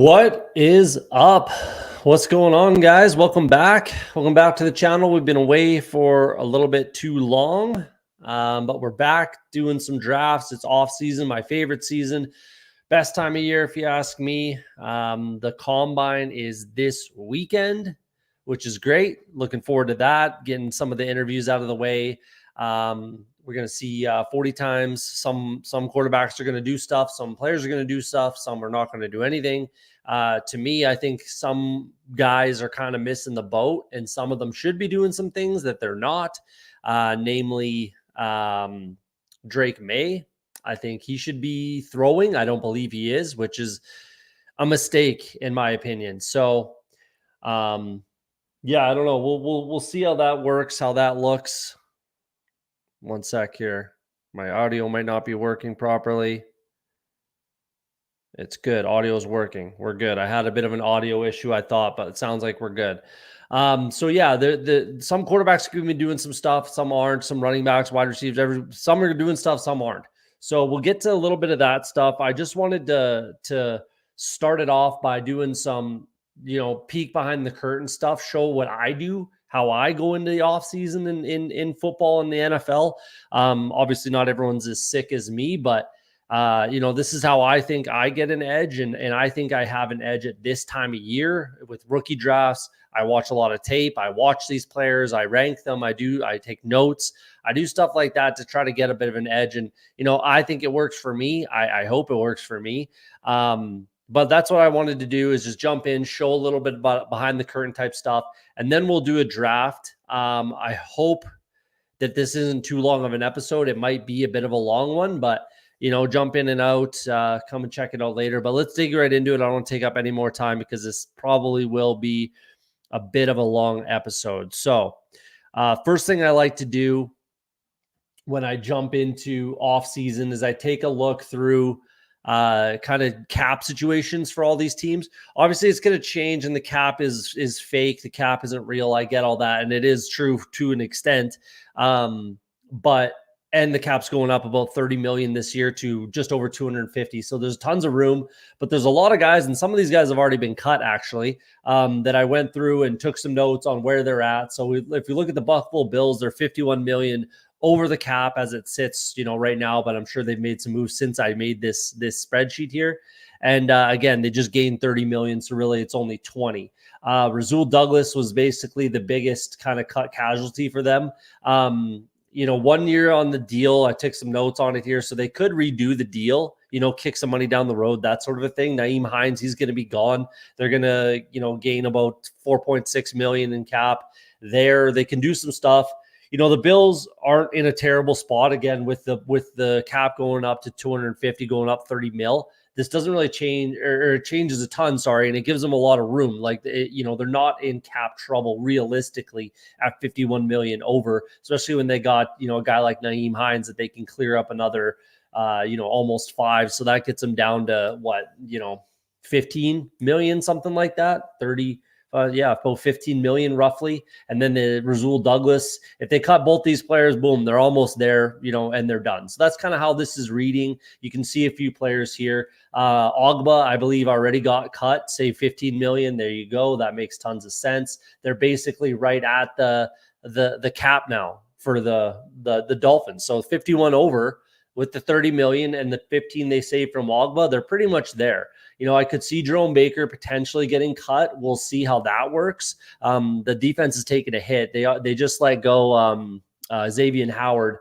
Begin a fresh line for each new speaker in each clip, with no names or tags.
What is up? What's going on, guys? Welcome back. Welcome back to the channel. We've been away for a little bit too long, but we're back doing some drafts. It's off season, my favorite season. Best time of year, if you ask me. The combine is this weekend, which is great. Looking forward to that, getting some of the interviews out of the way. We're going to see 40 times. Some quarterbacks are going to do stuff. Some players are going to do stuff. Some are not going to do anything. To me, I think some guys are kind of missing the boat, and some of them should be doing some things that they're not, namely Drake May. I think he should be throwing. I don't believe he is, which is a mistake in my opinion. So, yeah, I don't know. We'll see how that works, how that looks. One sec here. My audio might not be working properly. It's good. Audio is working. We're good. I had a bit of an audio issue, I thought, but it sounds like we're good. So yeah, some quarterbacks could be doing some stuff, some aren't. Some running backs, wide receivers, some are doing stuff, some aren't. So we'll get to a little bit of that stuff. I just wanted to start it off by doing some, peek behind the curtain stuff, show what I do, how I go into the offseason in football and the NFL. Obviously not everyone's as sick as me, but this is how I think I get an edge. And I think I have an edge at this time of year with rookie drafts. I watch a lot of tape. I watch these players. I rank them. I take notes. I do stuff like that to try to get a bit of an edge. And, I think it works for me. I hope it works for me. But that's what I wanted to do, is just jump in, show a little bit about behind the curtain type stuff. And then we'll do a draft. I hope that this isn't too long of an episode. It might be a bit of a long one, but jump in and out, come and check it out later. But let's dig right into it. I don't want to take up any more time because this probably will be a bit of a long episode. So first thing I like to do when I jump into off season is I take a look through kind of cap situations for all these teams. Obviously it's going to change, and the cap is fake. The cap isn't real. I get all that. And it is true to an extent. And the cap's going up about 30 million this year to just over 250. So there's tons of room, but there's a lot of guys, and some of these guys have already been cut actually, that I went through and took some notes on where they're at. So if you look at the Buffalo Bills, they're 51 million over the cap as it sits, right now, but I'm sure they've made some moves since I made this spreadsheet here. And again, they just gained 30 million. So really it's only 20. Rasul Douglas was basically the biggest kind of cut casualty for them. 1 year on the deal. I took some notes on it here. So they could redo the deal, kick some money down the road, that sort of a thing. Nyheim Hines, he's going to be gone. They're going to, gain about 4.6 million in cap there. They can do some stuff. The Bills aren't in a terrible spot again with the cap going up to 250, going up 30 mil. This doesn't really change, or it changes a ton, and it gives them a lot of room. Like, they're not in cap trouble realistically at 51 million over, especially when they got, a guy like Nyheim Hines that they can clear up another, almost 5. So that gets them down to what, 15 million, something like that, 30. About 15 million roughly. And then the Rasul Douglas, if they cut both these players, boom, they're almost there, and they're done. So that's kind of how this is reading. You can see a few players here. Ogba, I believe, already got cut, say 15 million. There you go. That makes tons of sense. They're basically right at the cap now for the Dolphins. So 51 over with the 30 million and the 15 they saved from Ogba, they're pretty much there. I could see Jerome Baker potentially getting cut. We'll see how that works. The defense is taking a hit. They just let go Xavier Howard.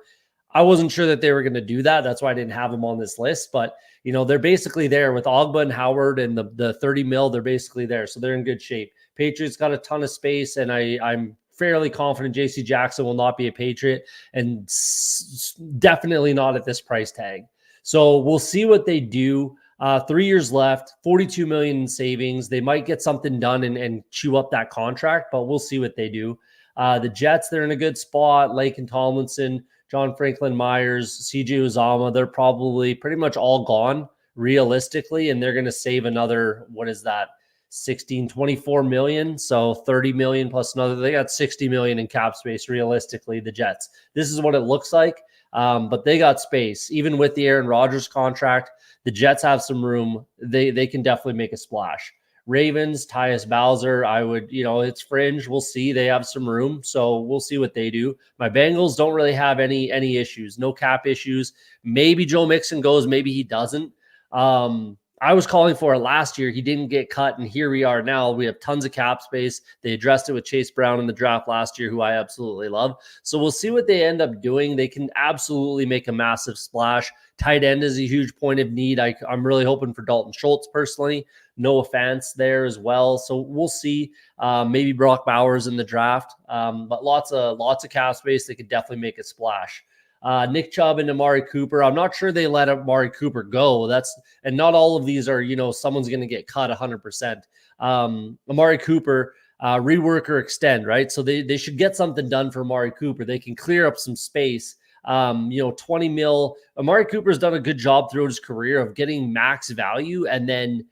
I wasn't sure that they were going to do that. That's why I didn't have them on this list. But, they're basically there with Ogba and Howard and the 30 mil. They're basically there. So they're in good shape. Patriots got a ton of space, and I'm fairly confident JC Jackson will not be a Patriot, and definitely not at this price tag. So we'll see what they do. 3 years left, 42 million in savings. They might get something done and chew up that contract, but we'll see what they do. The Jets, they're in a good spot. Lake and Tomlinson, John Franklin Myers, CJ Uzama, they're probably pretty much all gone realistically, and they're going to save another, 24 million. So 30 million plus another. They got 60 million in cap space realistically, the Jets. This is what it looks like. But they got space. Even with the Aaron Rodgers contract, the Jets have some room. They can definitely make a splash. Ravens, Tyus Bowser, I would, it's fringe. We'll see. They have some room, so we'll see what they do. My Bengals don't really have any issues, no cap issues. Maybe Joe Mixon goes, maybe he doesn't. I was calling for it last year. He didn't get cut, and here we are now. We have tons of cap space. They addressed it with Chase Brown in the draft last year, who I absolutely love. So we'll see what they end up doing. They can absolutely make a massive splash. Tight end is a huge point of need. I'm really hoping for Dalton Schultz personally. Noah Fant there as well. So we'll see. Maybe Brock Bowers in the draft. But lots of cap space. They could definitely make a splash. Nick Chubb and Amari Cooper. I'm not sure they let Amari Cooper go. And not all of these are, someone's going to get cut 100%. Amari Cooper, rework or extend, right? So they should get something done for Amari Cooper. They can clear up some space. 20 mil. Amari Cooper's done a good job throughout his career of getting max value and then,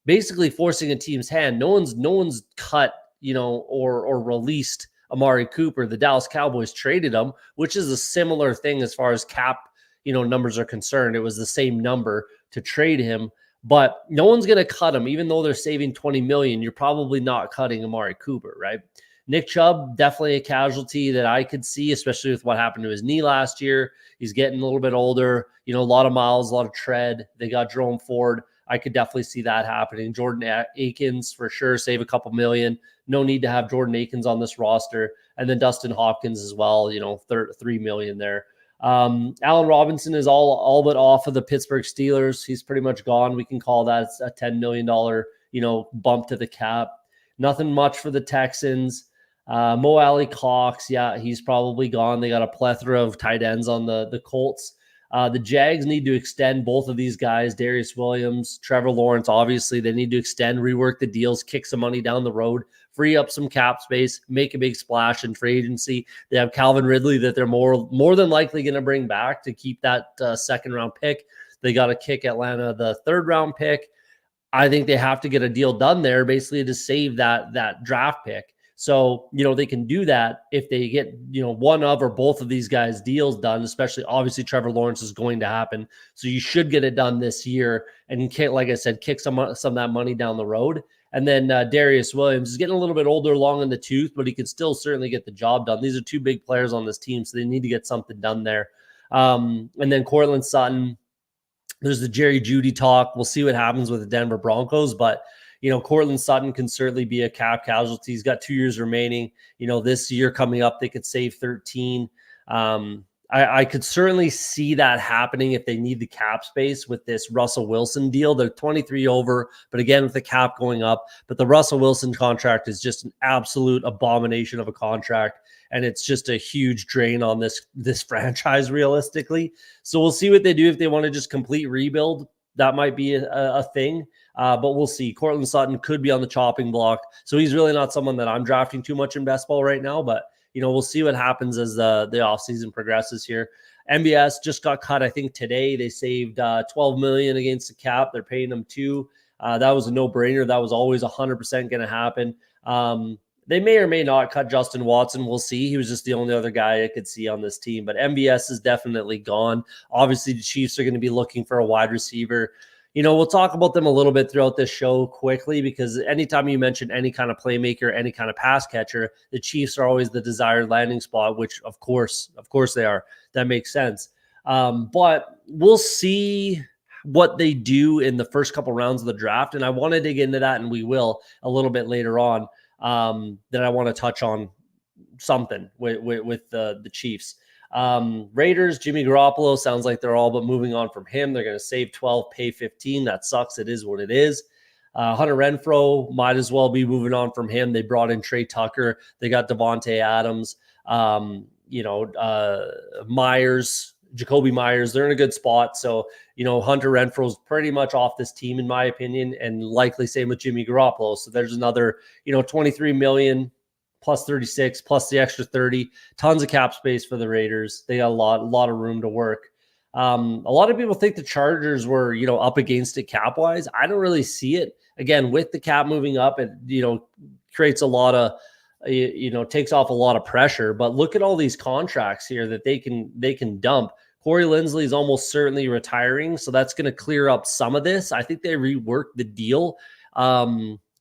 basically forcing a team's hand. No one's cut, or released Amari Cooper. The Dallas Cowboys traded him, which is a similar thing as far as cap, numbers are concerned. It was the same number to trade him, but no one's going to cut him. Even though they're saving 20 million, you're probably not cutting Amari Cooper, right? Nick Chubb, definitely a casualty that I could see, especially with what happened to his knee last year. He's getting a little bit older, a lot of miles, a lot of tread. They got Jerome Ford. I could definitely see that happening. Jordan Akins, for sure, save a couple million. No need to have Jordan Akins on this roster. And then Dustin Hopkins as well, 3 million there. Allen Robinson is all but off of the Pittsburgh Steelers. He's pretty much gone. We can call that a $10 million, bump to the cap. Nothing much for the Texans. Mo Alley Cox, yeah, he's probably gone. They got a plethora of tight ends on the Colts. The Jags need to extend both of these guys, Darius Williams, Trevor Lawrence. Obviously, they need to extend, rework the deals, kick some money down the road, free up some cap space, make a big splash in free agency. They have Calvin Ridley that they're more than likely going to bring back to keep that second-round pick. They got to kick Atlanta the third-round pick. I think they have to get a deal done there basically to save that draft pick. So, they can do that if they get, one of or both of these guys' deals done, especially obviously Trevor Lawrence is going to happen. So you should get it done this year and like I said, kick some of that money down the road. And then Darius Williams is getting a little bit older, long in the tooth, but he can still certainly get the job done. These are two big players on this team, so they need to get something done there. And then Courtland Sutton, there's the Jerry Jeudy talk. We'll see what happens with the Denver Broncos, but Courtland Sutton can certainly be a cap casualty. He's got 2 years remaining. This year coming up, they could save 13. I could certainly see that happening if they need the cap space with this Russell Wilson deal. They're 23 over, but again, with the cap going up. But the Russell Wilson contract is just an absolute abomination of a contract, and it's just a huge drain on this franchise realistically. So we'll see what they do if they want to just complete rebuild. That might be a thing. But we'll see. Courtland Sutton could be on the chopping block. So he's really not someone that I'm drafting too much in best ball right now. But, we'll see what happens as the offseason progresses here. MBS just got cut, I think, today. They saved $12 million against the cap. They're paying them $2 million. That was a no-brainer. That was always 100% going to happen. They may or may not cut Justin Watson. We'll see. He was just the only other guy I could see on this team. But MBS is definitely gone. Obviously, the Chiefs are going to be looking for a wide receiver. We'll talk about them a little bit throughout this show quickly because anytime you mention any kind of playmaker, any kind of pass catcher, the Chiefs are always the desired landing spot, which of course they are. That makes sense. But we'll see what they do in the first couple rounds of the draft. And I want to dig into that, and we will a little bit later on. Then I want to touch on something with the Chiefs. Raiders, Jimmy Garoppolo, sounds like they're all but moving on from him. They're going to save 12, pay 15. That sucks. It is what it is. Hunter Renfrow might as well be moving on from him. They brought in Trey Tucker. They got Devontae Adams, Myers, Jacoby Myers. They're in a good spot. So, Hunter Renfrow's pretty much off this team, in my opinion, and likely same with Jimmy Garoppolo. So there's another, 23 million plus 36, plus the extra 30, tons of cap space for the Raiders. They got a lot of room to work. A lot of people think the Chargers were, up against it cap wise. I don't really see it. Again, with the cap moving up, it, creates a lot of takes off a lot of pressure. But look at all these contracts here that they can dump. Corey Linsley is almost certainly retiring, so that's going to clear up some of this. I think they reworked the deal.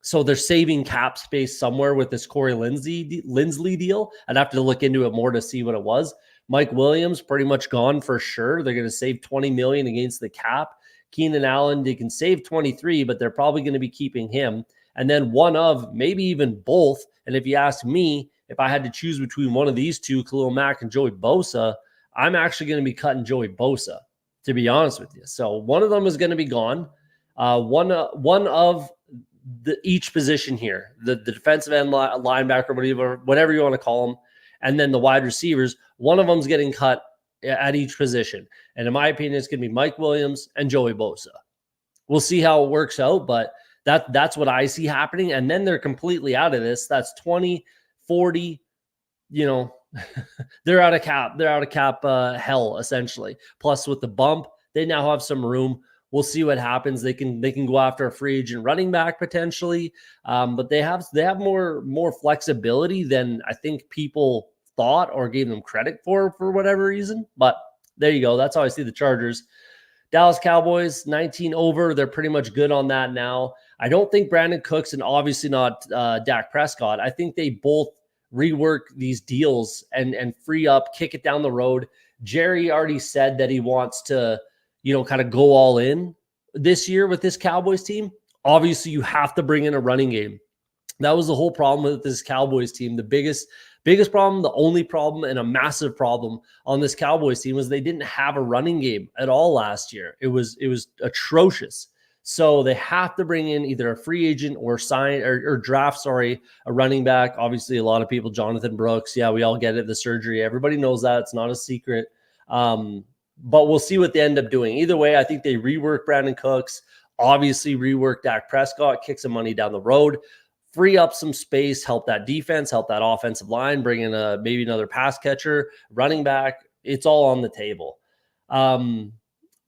So they're saving cap space somewhere with this Corey Linsley deal. I'd have to look into it more to see what it was. Mike Williams pretty much gone for sure. They're going to save $20 million against the cap. Keenan Allen, they can save 23, but they're probably going to be keeping him. And then one of, maybe even both. And if you ask me, if I had to choose between one of these two, Khalil Mack and Joey Bosa, I'm actually going to be cutting Joey Bosa, to be honest with you. So one of them is going to be gone. One of each position here, the defensive end, linebacker, whatever you want to call them, and then the wide receivers, one of them's getting cut at each position. And in my opinion, it's going to be Mike Williams and Joey Bosa. We'll see how it works out, but that's what I see happening. And then they're completely out of this. That's 20, 40, they're out of cap. They're out of cap hell, essentially. Plus, with the bump, they now have some room. We'll see what happens. They can go after a free agent running back potentially, but they have more flexibility than I think people thought or gave them credit for whatever reason. But there you go. That's how I see the Chargers. Dallas Cowboys 19 over. They're pretty much good on that now. I don't think Brandon Cooks and obviously not Dak Prescott. I think they both rework these deals and free up, kick it down the road. Jerry already said that he wants to, kind of go all in this year with this Cowboys team. Obviously, you have to bring in a running game. That was the whole problem with this Cowboys team. The biggest problem, the only problem, and a massive problem on this Cowboys team was they didn't have a running game at all last year. It was atrocious. So they have to bring in either a free agent or draft a running back. Obviously, a lot of people, Jonathan Brooks. Yeah, we all get it. The surgery. Everybody knows that. It's not a secret. But we'll see what they end up doing. Either way, I think they rework Brandon Cooks, obviously rework Dak Prescott, kick some money down the road, free up some space, help that defense, help that offensive line, bring in maybe another pass catcher, running back. It's all on the table.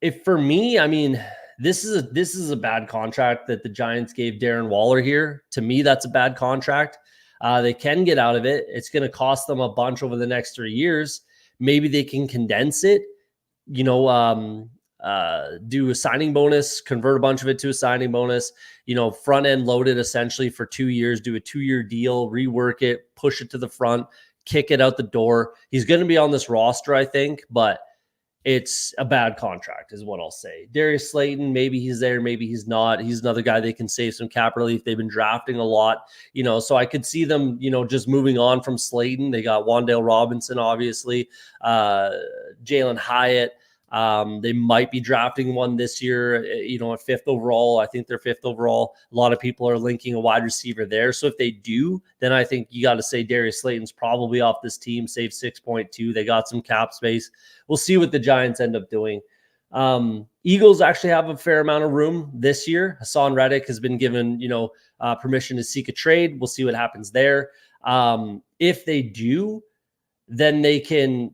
If for me, I mean, this is a bad contract that the Giants gave Darren Waller here. To me, that's a bad contract. They can get out of it. It's going to cost them a bunch over the next 3 years. Maybe they can condense it, do a signing bonus, convert a bunch of it to a signing bonus, front end loaded essentially for 2 years, do a 2-year deal, rework it, push it to the front, kick it out the door. He's going to be on this roster, I think, but it's a bad contract is what I'll say. Darius Slayton, maybe he's there, maybe he's not. He's another guy they can save some cap relief. They've been drafting a lot, so I could see them, just moving on from Slayton. They got Wan'Dale Robinson, obviously, Jalen Hyatt. They might be drafting one this year, at 5th overall. I think they're 5th overall. A lot of people are linking a wide receiver there. So if they do, then I think you got to say Darius Slayton's probably off this team, save 6.2. They got some cap space. We'll see what the Giants end up doing. Eagles actually have a fair amount of room this year. Hassan Reddick has been given, permission to seek a trade. We'll see what happens there. If they do, then they can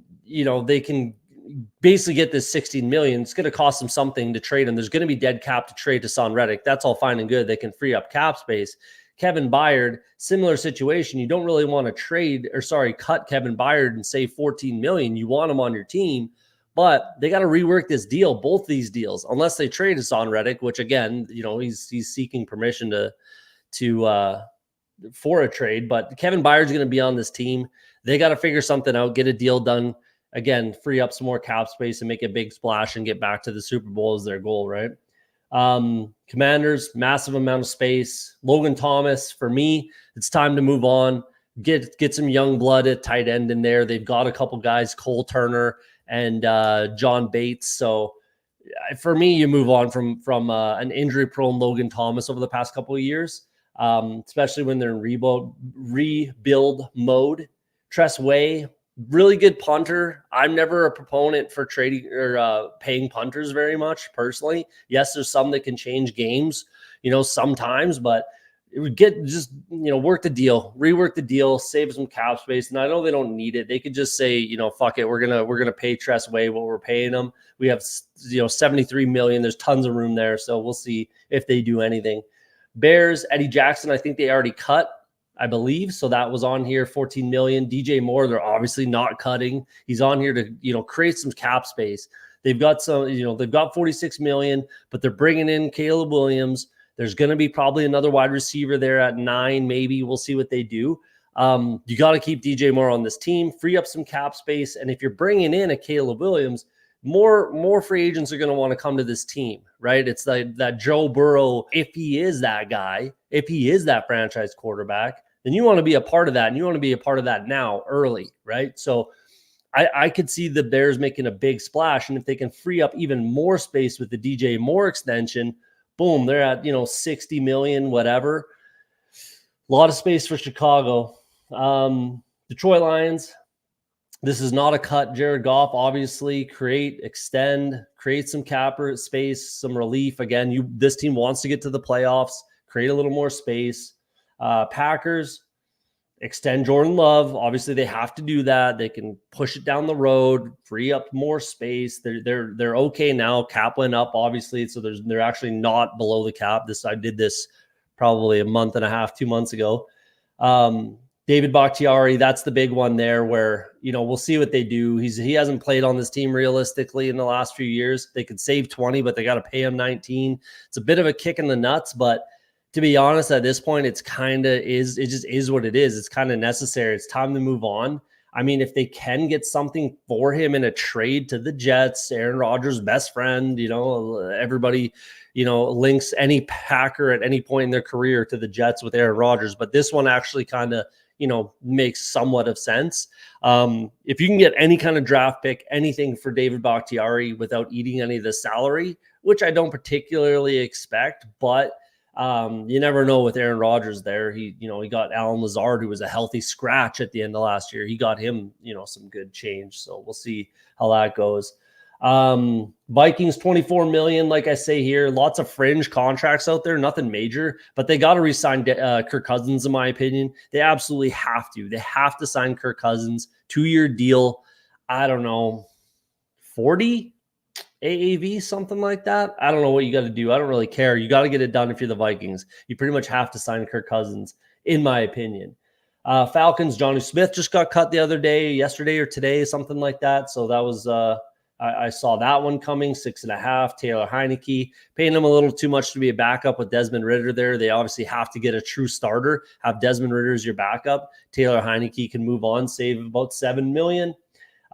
basically get this $16 million. It's going to cost them something to trade him. There's going to be dead cap to trade Hassan Reddick. That's all fine and good. They can free up cap space. Kevin Byard, similar situation. You don't really want to cut Kevin Byard and save $14 million. You want him on your team, but they got to rework this deal, both these deals, unless they trade Hassan Reddick, which again, he's seeking permission for a trade. But Kevin Byard's going to be on this team. They got to figure something out, get a deal done. Again, free up some more cap space and make a big splash and get back to the Super Bowl is their goal, right? Commanders, massive amount of space. Logan Thomas, for me, it's time to move on. Get some young blood at tight end in there. They've got a couple guys, Cole Turner and John Bates. So for me, you move on from an injury-prone Logan Thomas over the past couple of years, especially when they're in rebuild mode. Tress Way, really good punter. I'm never a proponent for trading or paying punters very much personally. Yes, there's some that can change games, sometimes, but it would work the deal, rework the deal, save some cap space. And I know they don't need it. They could just say, fuck it. We're going to pay Tress Way what we're paying them. We have, $73 million. There's tons of room there. So we'll see if they do anything. Bears, Eddie Jackson, I think they already cut. I believe. So that was on here, 14 million. DJ Moore, they're obviously not cutting. He's on here to, create some cap space. They've got they've got 46 million, but they're bringing in Caleb Williams. There's going to be probably another wide receiver there at 9, maybe. We'll see what they do. You got to keep DJ Moore on this team, free up some cap space. And if you're bringing in a Caleb Williams, more free agents are going to want to come to this team, right? It's like that Joe Burrow, if he is that guy, if he is that franchise quarterback, then you want to be a part of that. And you want to be a part of that now, early, right? So I could see the Bears making a big splash. And if they can free up even more space with the DJ Moore extension, boom, they're at, 60 million, whatever. A lot of space for Chicago. Detroit Lions, this is not a cut. Jared Goff, obviously, extend, create some cap space, some relief. Again, this team wants to get to the playoffs, create a little more space. Packers, extend Jordan Love. Obviously, they have to do that. They can push it down the road, free up more space. They're okay now. Cap went up, obviously, so they're actually not below the cap. I did this probably a month and a half, 2 months ago. David Bakhtiari, that's the big one there where, we'll see what they do. He hasn't played on this team realistically in the last few years. They could save 20, but they got to pay him 19. It's a bit of a kick in the nuts, but to be honest, at this point, it just is what it is. It's kind of necessary. It's time to move on. I mean, if they can get something for him in a trade to the Jets, Aaron Rodgers' best friend, everybody, links any Packer at any point in their career to the Jets with Aaron Rodgers. But this one actually kind of, makes somewhat of sense. If you can get any kind of draft pick, anything for David Bakhtiari without eating any of the salary, which I don't particularly expect, but you never know with Aaron Rodgers there. He got Alan Lazard, who was a healthy scratch at the end of last year. He got him, some good change. So we'll see how that goes. Vikings, 24 million. Like I say here, lots of fringe contracts out there, nothing major, but they got to re-sign Kirk Cousins, in my opinion. They absolutely have to. They have to sign Kirk Cousins, 2-year deal. I don't know, 40 AAV, something like that. I don't know what you got to do. I don't really care. You got to get it done if you're the Vikings. You pretty much have to sign Kirk Cousins, in my opinion. Falcons, Johnny Smith just got cut the other day, yesterday or today, something like that. So that was, I saw that one coming, 6.5. Taylor Heineke, paying him a little too much to be a backup with Desmond Ridder there. They obviously have to get a true starter, have Desmond Ridder as your backup. Taylor Heineke can move on, save about $7 million.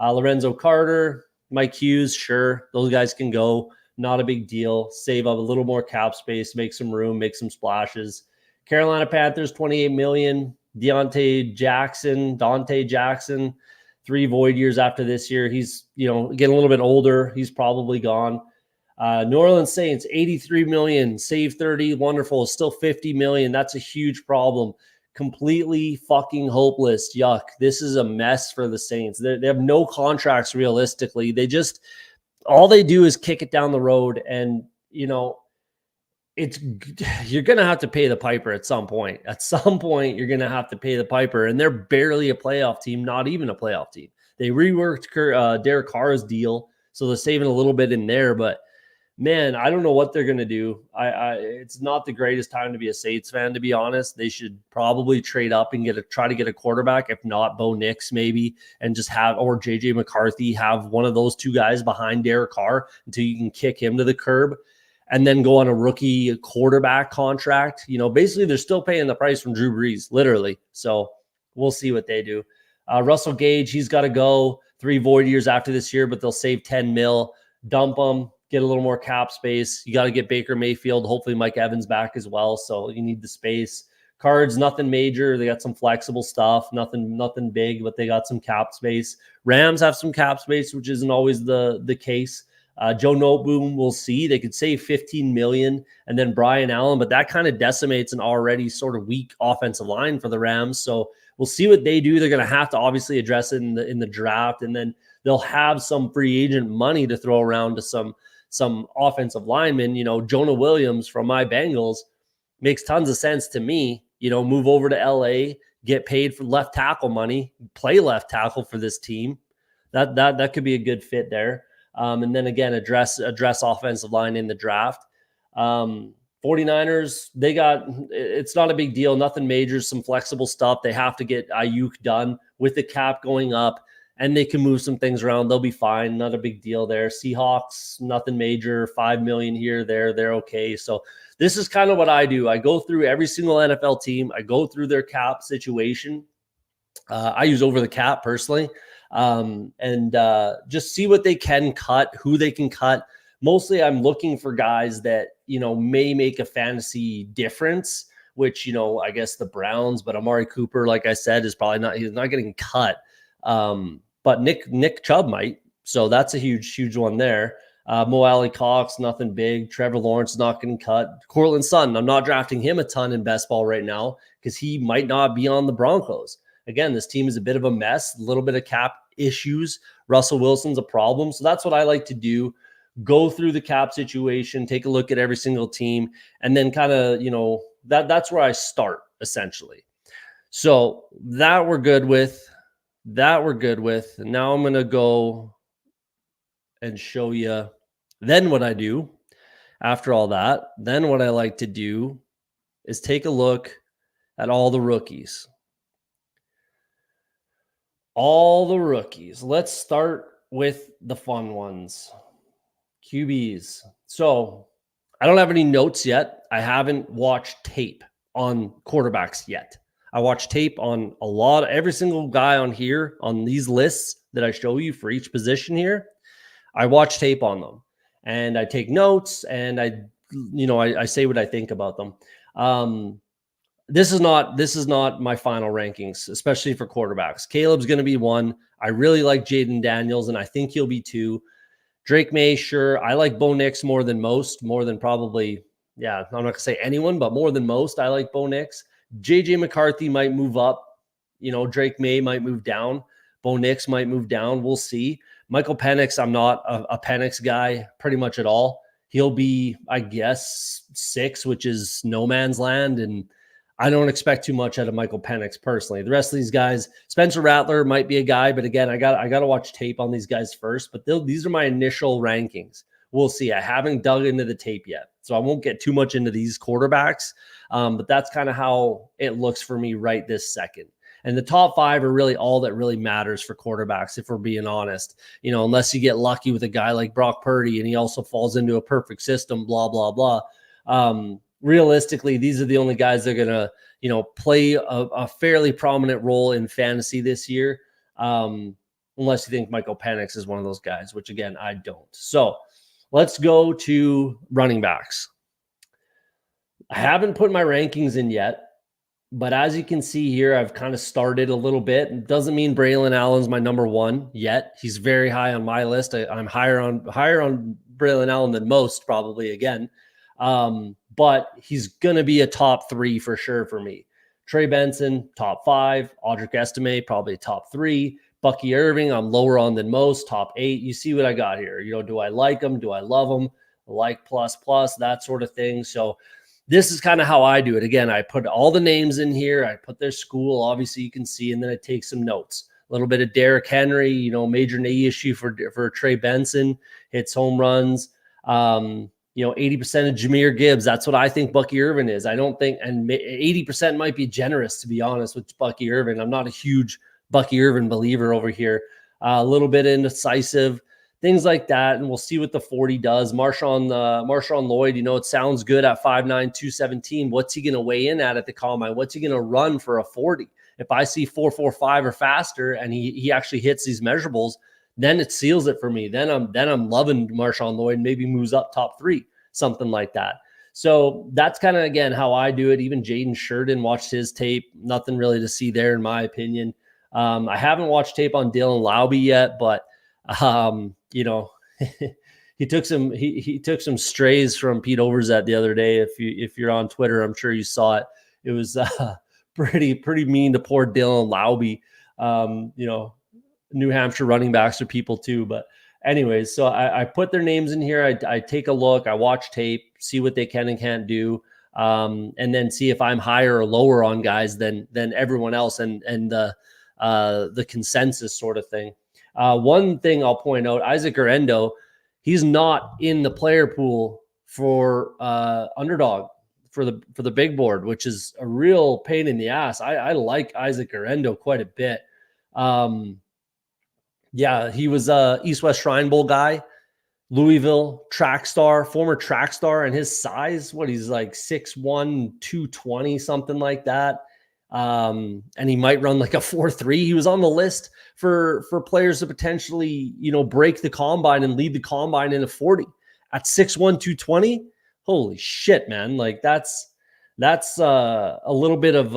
Lorenzo Carter, Mike Hughes, sure, those guys can go. Not a big deal. Save up a little more cap space, make some room, make some splashes. Carolina Panthers, 28 million. Dante Jackson, 3 void years after this year. He's, getting a little bit older. He's probably gone. New Orleans Saints, 83 million, save 30. Wonderful. Still 50 million. That's a huge problem. Completely fucking hopeless. Yuck. This is a mess for the Saints. They have no contracts realistically. All they do is kick it down the road, and you're going to have to pay the piper at some point. At some point, you're going to have to pay the piper, and they're barely a playoff team, not even a playoff team. They reworked Derek Carr's deal, so they're saving a little bit in there, but man, I don't know what they're going to do. It's not the greatest time to be a Saints fan, to be honest. They should probably trade up and try to get a quarterback, if not Bo Nix maybe, and just or JJ McCarthy, have one of those two guys behind Derek Carr until you can kick him to the curb, and then go on a rookie quarterback contract. Basically they're still paying the price from Drew Brees, literally. So we'll see what they do. Russell Gage, he's got to go. 3 void years after this year, but they'll save 10 mil, dump him, get a little more cap space. You got to get Baker Mayfield, hopefully Mike Evans back as well. So you need the space. Cards, nothing major. They got some flexible stuff, nothing big, but they got some cap space. Rams have some cap space, which isn't always the case. Joe Noteboom, we'll see. They could save 15 million, and then Brian Allen, but that kind of decimates an already sort of weak offensive line for the Rams. So we'll see what they do. They're going to have to obviously address it in the draft, and then they'll have some free agent money to throw around to some offensive linemen. Jonah Williams from my Bengals makes tons of sense to me. Move over to LA, get paid for left tackle money, play left tackle for this team. That could be a good fit there. And then again, address offensive line in the draft. 49ers, it's not a big deal, nothing major, some flexible stuff. They have to get Ayuk done with the cap going up, and they can move some things around. They'll be fine, not a big deal there. Seahawks, nothing major, $5 million here, there, they're okay. So this is kind of what I do. I go through every single NFL team. I go through their cap situation. I use over the cap personally, and just see what they can cut, who they can cut. Mostly I'm looking for guys that, may make a fantasy difference, which, I guess the Browns, but Amari Cooper, like I said, he's not getting cut. But Nick Chubb might. So that's a huge one there. Mo Alley Cox, nothing big. Trevor Lawrence not getting cut. Cortland Sutton, I'm not drafting him a ton in best ball right now because he might not be on the Broncos. Again, this team is a bit of a mess, a little bit of cap issues. Russell Wilson's a problem. So that's what I like to do. Go through the cap situation, take a look at every single team, and then kind of, that's where I start essentially. So that we're good with. And now I'm going to go and show you then what I do after all that. Then what I like to do is take a look at all the rookies. Let's start with the fun ones. QBs. So I don't have any notes yet. I haven't watched tape on quarterbacks yet. I watched tape on every single guy on here, on these lists that I show you for each position here. I watch tape on them and I take notes and I say what I think about them. This is not my final rankings, especially for quarterbacks. Caleb's going to be 1. I really like Jaden Daniels, and I think he'll be 2. Drake May, sure. I like Bo Nix more than most, more than probably, I'm not going to say anyone, but more than most, I like Bo Nix. JJ McCarthy might move up. Drake May might move down. Bo Nix might move down. We'll see. Michael Penix, I'm not a Penix guy pretty much at all. He'll be, I guess, 6, which is no man's land, and I don't expect too much out of Michael Penix personally. The rest of these guys, Spencer Rattler might be a guy, but again, I got to watch tape on these guys first. But these are my initial rankings. We'll see. I haven't dug into the tape yet, so I won't get too much into these quarterbacks. But that's kind of how it looks for me right this second. And the top 5 are really all that really matters for quarterbacks, if we're being honest. Unless you get lucky with a guy like Brock Purdy and he also falls into a perfect system, blah, blah, blah. Realistically, these are the only guys that are going to, play a fairly prominent role in fantasy this year. Unless you think Michael Penix is one of those guys, which again, I don't. So let's go to running backs. I haven't put my rankings in yet, but as you can see here, I've kind of started a little bit. It doesn't mean Braylon Allen's my number 1 yet. He's very high on my list. I'm higher on Braylon Allen than most, probably again. But he's going to be a top 3 for sure for me. Trey Benson, top 5. Audric Estime, probably top 3. Bucky Irving, I'm lower on than most, top 8. You see what I got here. Do I like him? Do I love him? Like plus, that sort of thing. So this is kind of how I do it. Again, I put all the names in here. I put their school, obviously you can see, and then I take some notes. A little bit of Derrick Henry, major knee issue for Trey Benson, hits home runs. 80% of Jahmyr Gibbs. That's what I think Bucky Irvin is. I don't think, and 80% might be generous, to be honest, with Bucky Irvin. I'm not a huge Bucky Irvin believer over here. A little bit indecisive, things like that. And we'll see what the 40 does. Marshawn Lloyd, it sounds good at 5'9", 217. What's he going to weigh in at the combine? What's he going to run for a 40? If I see 4.45 or faster and he actually hits these measurables, then it seals it for me. Then I'm loving Marshawn Lloyd, maybe moves up top 3, something like that. So that's kind of, again, how I do it. Even Jaden Sheridan, watched his tape. Nothing really to see there, in my opinion. I haven't watched tape on Dylan Laube yet, but he took some strays from Pete Overzet the other day. If you're on Twitter, I'm sure you saw it. It was pretty mean to poor Dylan Laube. New Hampshire running backs are people too. But anyways, so I put their names in here. I take a look, I watch tape, see what they can and can't do. And then see if I'm higher or lower on guys than everyone else and the consensus sort of thing. One thing I'll point out, Isaac Orendo, he's not in the player pool for Underdog. for the big board, which is a real pain in the ass. I like Isaac Garendo quite a bit. Yeah, he was a East West Shrine Bowl guy, Louisville track star, former track star, and his size, he's like 6'1", 220, something like that. And he might run like a 4.3. He was on the list for players to potentially, break the combine and lead the combine in a 40 at 6'1", 220. Holy shit, man. Like that's a little bit of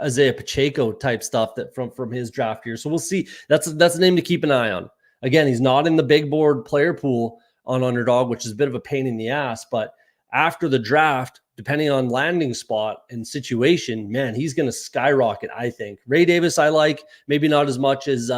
Isaiah Pacheco type stuff that from his draft year. So we'll see. That's a name to keep an eye on. Again, he's not in the big board player pool on Underdog, which is a bit of a pain in the ass. But after the draft, depending on landing spot and situation, man, he's going to skyrocket, I think. Ray Davis, I like, maybe not as much as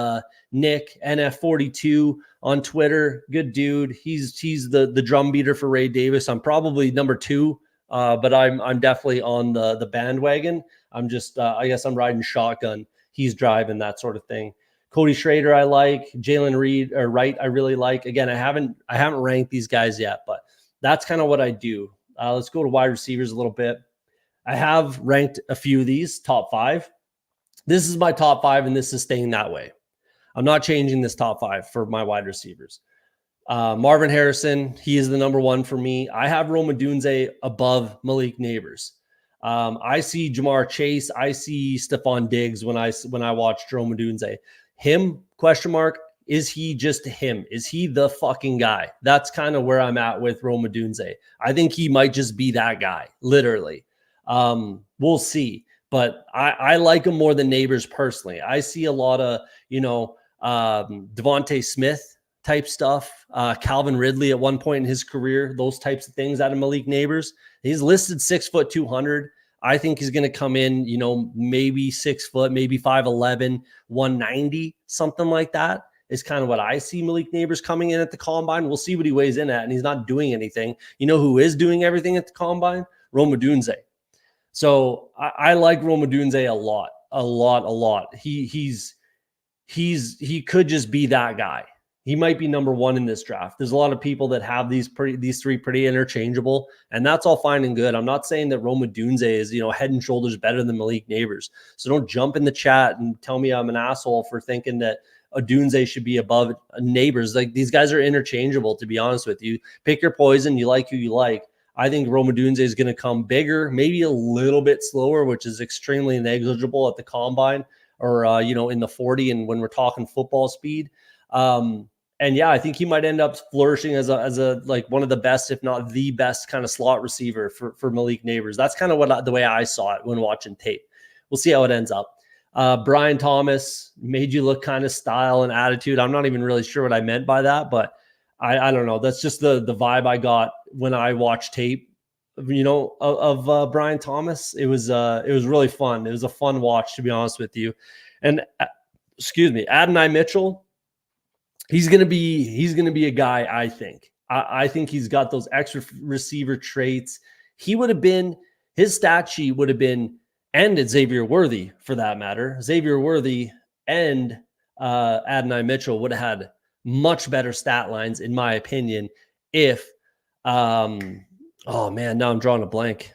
Nick, NF42 on Twitter. Good dude. He's the drum beater for Ray Davis. I'm probably number 2, but I'm definitely on the bandwagon. I'm just, I guess I'm riding shotgun. He's driving, that sort of thing. Cody Schrader, I like. Jalen Wright, I really like. Again, I haven't ranked these guys yet, but that's kind of what I do. Let's go to wide receivers a little bit. I have ranked a few of these, top 5. This is my top 5, and this is staying that way. I'm not changing this top 5 for my wide receivers. Marvin Harrison, he is the number 1 for me. I have Rome Odunze above Malik Neighbors. I see Jamar Chase. I see Stephon Diggs when I watch Rome Odunze. Him, question mark, is he just him? Is he the fucking guy? That's kind of where I'm at with Rome Odunze. I think he might just be that guy, literally. We'll see. But I like him more than Neighbors personally. I see a lot of, Devontae Smith type stuff, Calvin Ridley at one point in his career, those types of things out of Malik Neighbors. He's listed 6', 200. I think he's going to come in, maybe 6 foot, maybe 5'11", 190, something like that is kind of what I see Malik Neighbors coming in at the combine. We'll see what he weighs in at, and he's not doing anything. You know who is doing everything at the combine? Rome Odunze. So I like Rome Odunze a lot. He could just be that guy. He might be number 1 in this draft. There's a lot of people that have these 3 pretty interchangeable, and that's all fine and good. I'm not saying that Rome Odunze is, head and shoulders better than Malik Neighbors. So don't jump in the chat and tell me I'm an asshole for thinking that Odunze should be above Neighbors. Like, these guys are interchangeable, to be honest with you. Pick your poison. You like who you like. I think Rome Odunze is going to come bigger, maybe a little bit slower, which is extremely negligible at the combine or, in the 40. And when we're talking football speed, and yeah, I think he might end up flourishing as a like one of the best, if not the best, kind of slot receiver for Malik Neighbors. That's kind of the way I saw it when watching tape. We'll see how it ends up. Brian Thomas made you look kind of style and attitude. I'm not even really sure what I meant by that, but I don't know. That's just the vibe I got when I watched tape, of Brian Thomas. It was really fun. It was a fun watch, to be honest with you. And Adonai Mitchell. He's gonna be a guy. I think. I think he's got those extra receiver traits. His stat sheet would have been, and Xavier Worthy for that matter. Xavier Worthy and Adonai Mitchell would have had much better stat lines, in my opinion, if oh man, now I'm drawing a blank.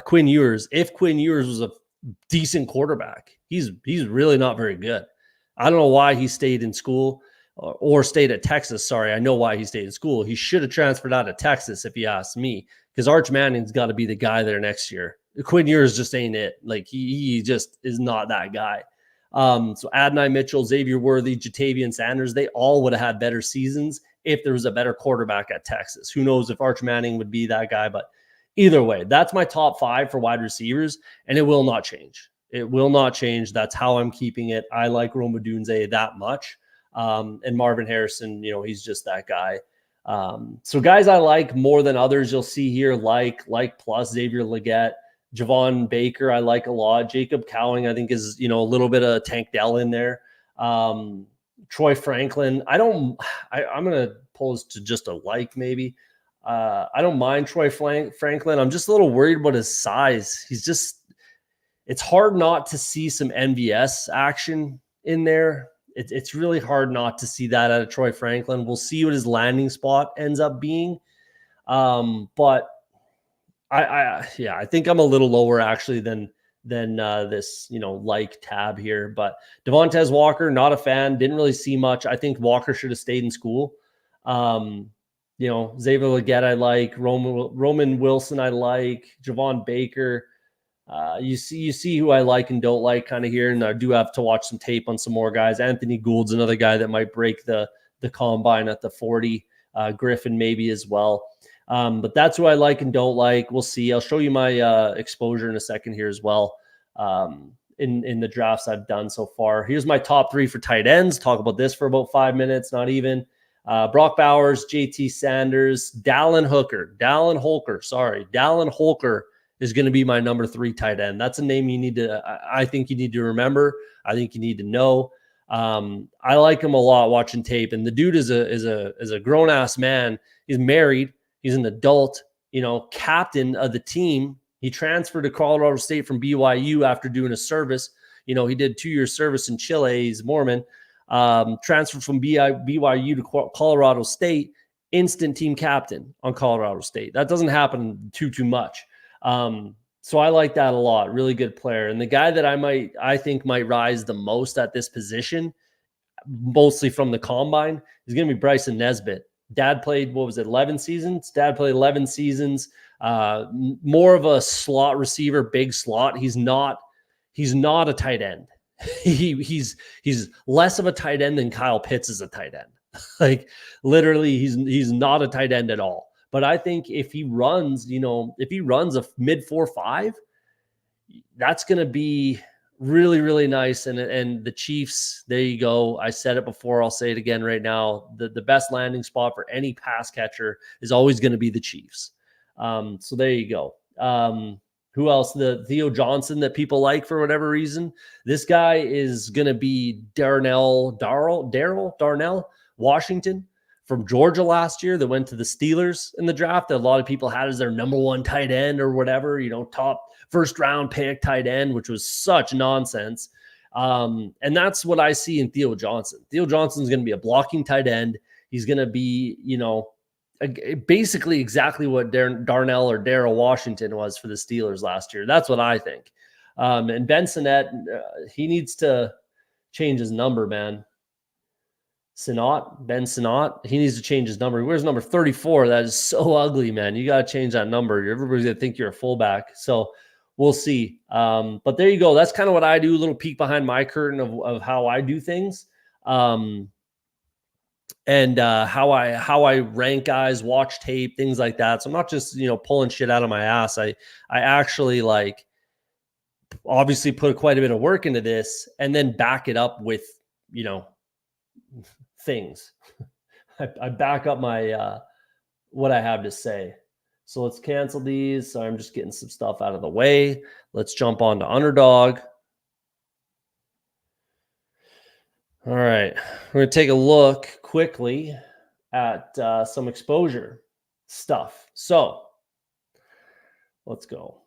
Quinn Ewers. If Quinn Ewers was a decent quarterback, he's really not very good. I don't know why he stayed in school. Or stayed at Texas. Sorry, I know why he stayed in school. He should have transferred out of Texas, if you ask me, because Arch Manning's got to be the guy there next year. Quinn Ewers just ain't it. Like, he just is not that guy. So Adonai Mitchell, Xavier Worthy, Jatavian Sanders, they all would have had better seasons if there was a better quarterback at Texas. Who knows if Arch Manning would be that guy, but either way, that's my top 5 for wide receivers, and it will not change. It will not change. That's how I'm keeping it. I like Rome Odunze that much. And Marvin Harrison, he's just that guy. So guys I like more than others, you'll see here, like plus Xavier Legette, Javon Baker, I like a lot. Jacob Cowing, I think is, a little bit of Tank Dell in there. Troy Franklin, I'm going to pull this to just a like maybe. I don't mind Troy Franklin. I'm just a little worried about his size. It's hard not to see some NVS action in there. It's really hard not to see that out of Troy Franklin. We'll see what his landing spot ends up being. But Yeah, I think I'm a little lower actually than this, like tab here. But Devontae Walker, not a fan. Didn't really see much. I think Walker should have stayed in school. Xavier Legette I like. Roman Wilson I like. Javon Baker. You see who I like and don't like kind of here, and I do have to watch some tape on some more guys. Anthony Gould's another guy that might break the combine at the 40. Griffin maybe as well. But that's who I like and don't like. We'll see. I'll show you my exposure in a second here as well. In the drafts I've done so far. Here's my top 3 for tight ends. Talk about this for about 5 minutes, not even. Brock Bowers, JT Sanders, Dallin Holker is going to be my number 3 tight end. That's a name I think you need to remember. I think you need to know. I like him a lot watching tape, and the dude is a grown ass man. He's married. He's an adult, captain of the team. He transferred to Colorado State from BYU after doing a service. He did 2-year service in Chile. He's Mormon. Transferred from BYU to Colorado State, instant team captain on Colorado State. That doesn't happen too much. So I like that a lot. Really good player. And the guy that I think might rise the most at this position, mostly from the combine, is going to be Bryson Nesbitt. Dad played, 11 seasons? Dad played 11 seasons. More of a slot receiver, big slot. He's not a tight end. He's less of a tight end than Kyle Pitts is a tight end. Like literally, he's not a tight end at all. But I think if he runs a mid 4.5, that's going to be really, really nice. And the Chiefs, there you go. I said it before. I'll say it again right now. The best landing spot for any pass catcher is always going to be the Chiefs. So there you go. Who else? The Theo Johnson that people like for whatever reason. This guy is going to be Darnell Washington from Georgia last year that went to the Steelers in the draft that a lot of people had as their number 1 tight end or whatever, top first round pick tight end, which was such nonsense. And that's what I see in Theo Johnson. Theo Johnson is going to be a blocking tight end. He's going to be, basically exactly what Darnell or Darrell Washington was for the Steelers last year. That's what I think. And Ben Sinnott, he needs to change his number, man. Ben Sinnott, he needs to change his number. Where's number 34? That is so ugly, man. You got to change that number. Everybody's going to think you're a fullback. So we'll see. But there you go. That's kind of what I do. A little peek behind my curtain of how I do things. And how I rank guys, watch tape, things like that. So I'm not just, pulling shit out of my ass. I actually obviously put quite a bit of work into this and then back it up with, things. I back up my, what I have to say. So let's cancel these. So I'm just getting some stuff out of the way. Let's jump on to Underdog. All right, we're going to take a look quickly at some exposure stuff. So let's go.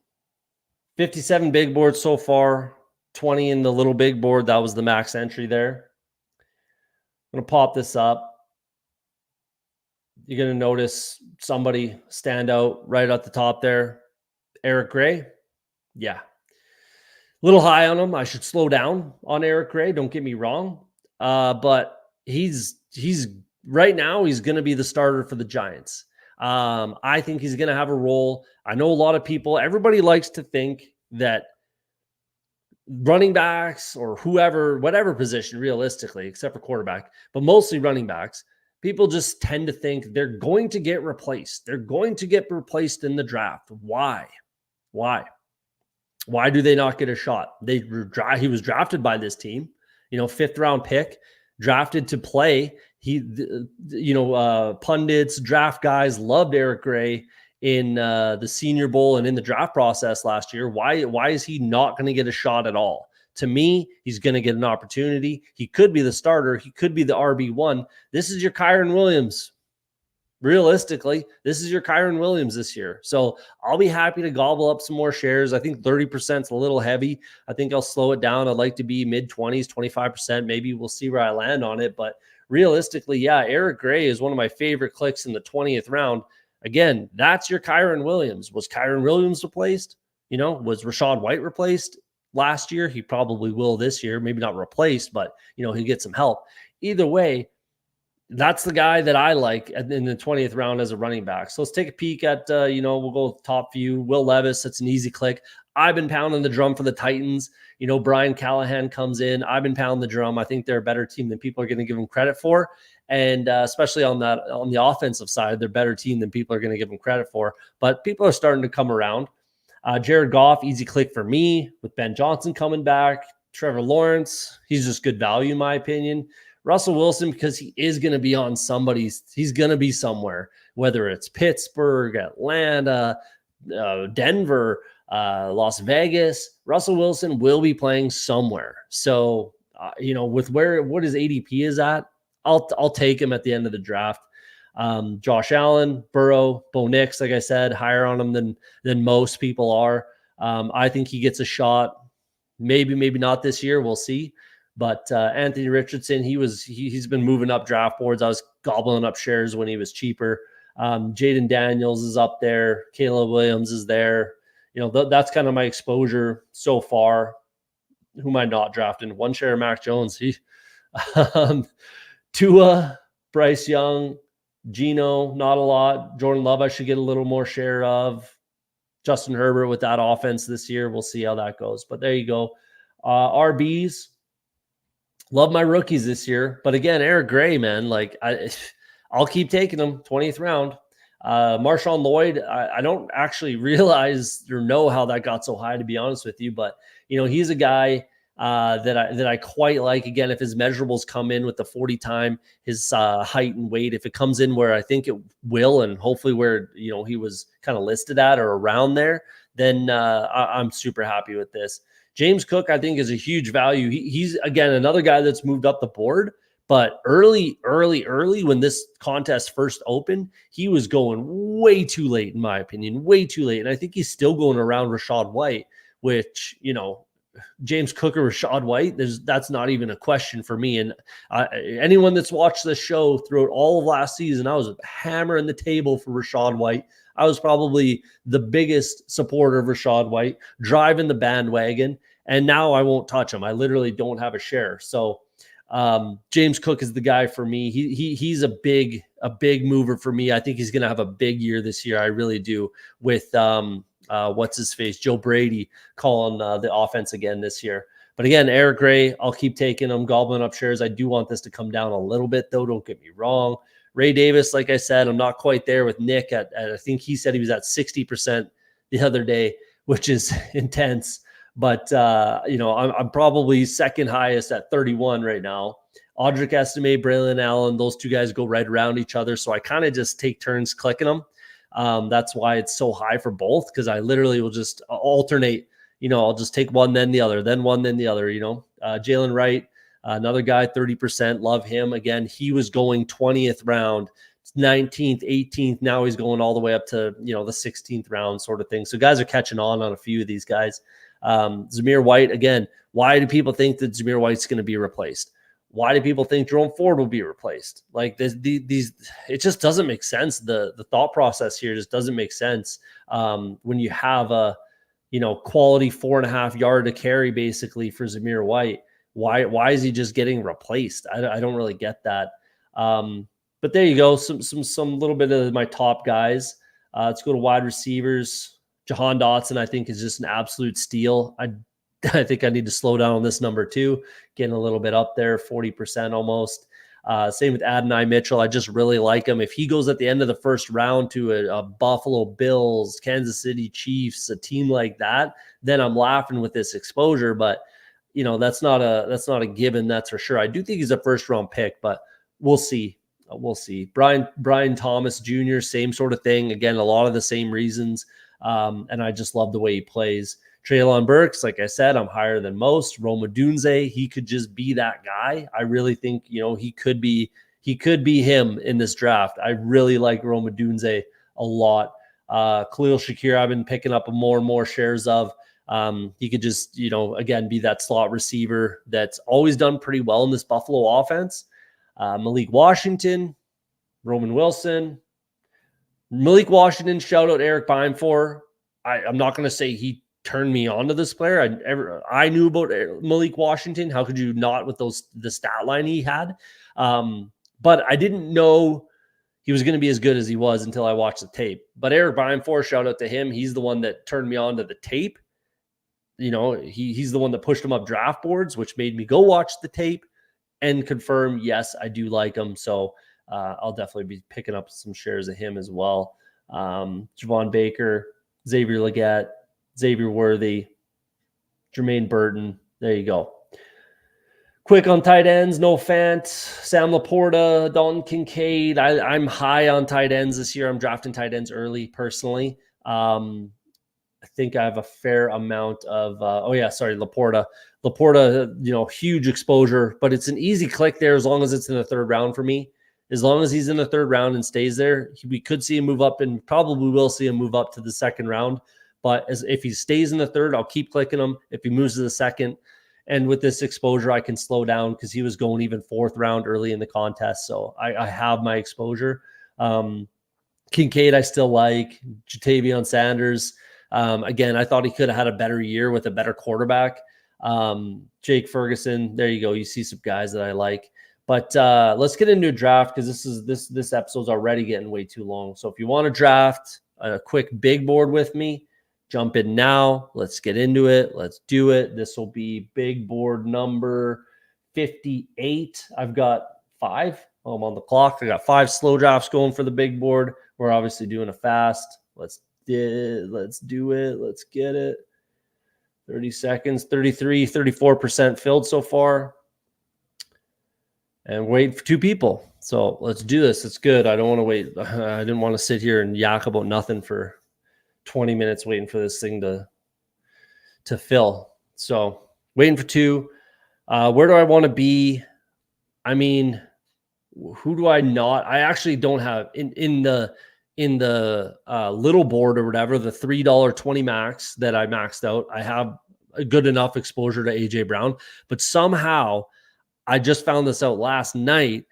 57 big boards so far, 20 in the little big board. That was the max entry there. I'm going to pop this up. You're going to notice somebody stand out right at the top there. Eric Gray. Yeah. A little high on him. I should slow down on Eric Gray. Don't get me wrong. But he's right now, he's going to be the starter for the Giants. I think he's going to have a role. I know a lot of people, everybody likes to think that running backs or whatever position realistically, except for quarterback, but mostly running backs, people just tend to think they're going to get replaced. They're going to get replaced in the draft. Why do they not get a shot? He was drafted by this team. 5th round pick, drafted to play. Pundits, draft guys loved Eric Gray in the Senior Bowl and in the draft process last year. Why is he not going to get a shot at all? To me, he's going to get an opportunity. He could be the starter. He could be the RB1. This is your Kyren Williams. Realistically, this is your Kyren Williams this year. So I'll be happy to gobble up some more shares. I think 30% is a little heavy. I think I'll slow it down. I'd like to be mid-20s, 25%. Maybe we'll see where I land on it. But realistically, yeah, Eric Gray is one of my favorite clicks in the 20th round. Again, that's your Kyron Williams. Was Kyron Williams replaced? Was Rachaad White replaced last year? He probably will this year. Maybe not replaced, but, he'll get some help. Either way, that's the guy that I like in the 20th round as a running back. So let's take a peek at, we'll go with top few. Will Levis, that's an easy click. I've been pounding the drum for the Titans. Brian Callahan comes in. I've been pounding the drum. I think they're a better team than people are going to give them credit for. And especially on the offensive side, they're a better team than people are going to give them credit for. But people are starting to come around. Jared Goff, easy click for me with Ben Johnson coming back. Trevor Lawrence, he's just good value in my opinion. Russell Wilson, because he is going to be on he's going to be somewhere, whether it's Pittsburgh, Atlanta, Denver, Las Vegas. Russell Wilson will be playing somewhere. So, with what his ADP is at, I'll take him at the end of the draft. Josh Allen, Burrow, Bo Nix, like I said, higher on him than most people are. I think he gets a shot. Maybe not this year. We'll see. But Anthony Richardson, he's been moving up draft boards. I was gobbling up shares when he was cheaper. Jaden Daniels is up there. Caleb Williams is there. That's kind of my exposure so far. Who am I not drafting? One share of Mac Jones. Tua, Bryce Young, Geno, not a lot. Jordan Love, I should get a little more share of. Justin Herbert with that offense this year. We'll see how that goes. But there you go. RBs. Love my rookies this year. But again, Eric Gray, man, I'll keep taking him 20th round. Marshawn Lloyd, I don't actually realize or know how that got so high, to be honest with you. But, he's a guy that I quite like. Again, if his measurables come in with the 40 time, his height and weight, if it comes in where I think it will, and hopefully where, he was kind of listed at or around there, then I'm super happy with this. James Cook, I think, is a huge value. He's, again, another guy that's moved up the board. But early when this contest first opened, he was going way too late, in my opinion, way too late. And I think he's still going around Rachaad White, which, James Cook or Rachaad White, that's not even a question for me. And anyone that's watched this show throughout all of last season, I was hammering the table for Rachaad White. I was probably the biggest supporter of Rachaad White, driving the bandwagon, and now I won't touch him. I literally don't have a share. So James Cook is the guy for me. He's a big mover for me. I think he's going to have a big year this year. I really do, with what's his face, Joe Brady calling the offense again this year. But again, Eric Gray, I'll keep taking him, gobbling up shares. I do want this to come down a little bit, though. Don't get me wrong. Ray Davis, like I said, I'm not quite there with Nick. I think he said he was at 60% the other day, which is intense. But, I'm probably second highest at 31 right now. Audric Estime, Braylon Allen, those two guys go right around each other. So I kind of just take turns clicking them. That's why it's so high for both, because I literally will just alternate. I'll just take one, then the other, then one, then the other. Jalen Wright, another guy, 30%. Love him. Again, he was going 20th round, 19th, 18th. Now he's going all the way up to, the 16th round sort of thing. So guys are catching on a few of these guys. Zamir White, again, why do people think that Zamir White's going to be replaced? Why do people think Jerome Ford will be replaced? Like it just doesn't make sense. The thought process here just doesn't make sense. When you have a, quality 4.5 yard to carry basically for Zamir White, why is he just getting replaced? I don't really get that. But there you go. Some little bit of my top guys. Let's go to wide receivers. Jahan Dotson, I think, is just an absolute steal. I think I need to slow down on this number too, getting a little bit up there, 40% almost. Same with Adonai Mitchell. I just really like him. If he goes at the end of the first round to a Buffalo Bills, Kansas City Chiefs, a team like that, then I'm laughing with this exposure. But that's not a given. That's for sure. I do think he's a first round pick, but we'll see. We'll see. Brian Thomas Jr., same sort of thing. Again, a lot of the same reasons. And I just love the way he plays. Treylon Burks, like I said, I'm higher than most. Rome Odunze, he could just be that guy. I really think, he could be him in this draft. I really like Rome Odunze a lot. Khalil Shakir, I've been picking up more and more shares of. He could just, again, be that slot receiver that's always done pretty well in this Buffalo offense. Malik Washington, Roman Wilson, Malik Washington, shout out Eric Bimefor. I'm not going to say he turned me on to this player. I knew about Malik Washington. How could you not with the stat line he had? But I didn't know he was going to be as good as he was until I watched the tape. But Eric Bimefor, shout out to him. He's the one that turned me on to the tape. He's the one that pushed him up draft boards, which made me go watch the tape and confirm, yes, I do like him. So I'll definitely be picking up some shares of him as well. Javon Baker, Xavier Legette, Xavier Worthy, Jermaine Burton. There you go. Quick on tight ends, no Fant, Sam Laporta, Dalton Kincaid. I'm high on tight ends this year. I'm drafting tight ends early personally. I think I have a fair amount of Laporta. Laporta, huge exposure, but it's an easy click there as long as it's in the third round for me. As long as he's in the third round and stays there, we could see him move up and probably will see him move up to the second round. But if he stays in the third, I'll keep clicking him. If he moves to the second, and with this exposure, I can slow down because he was going even fourth round early in the contest. So I have my exposure. Kincaid, I still like. Jatavion Sanders. Again, I thought he could have had a better year with a better quarterback. Jake Ferguson, there you go. You see some guys that I like. But let's get into a draft because this episode's already getting way too long. So if you want to draft a quick big board with me, jump in now. Let's get into it. Let's do it. This will be big board number 58. I've got 5. I'm on the clock. I got 5 slow drafts going for the big board. We're obviously doing a fast. Let's do it. Let's get it. 30 seconds, 34% filled so far. And wait for 2 people. So let's do this. It's good. I don't want to wait. I didn't want to sit here and yak about nothing for 20 minutes waiting for this thing to fill. So waiting for 2. Where do I want to be? I mean, who do I not? I actually don't have in the little board or whatever, the $3.20 max that I maxed out. I have a good enough exposure to AJ Brown, but somehow I just found this out last night.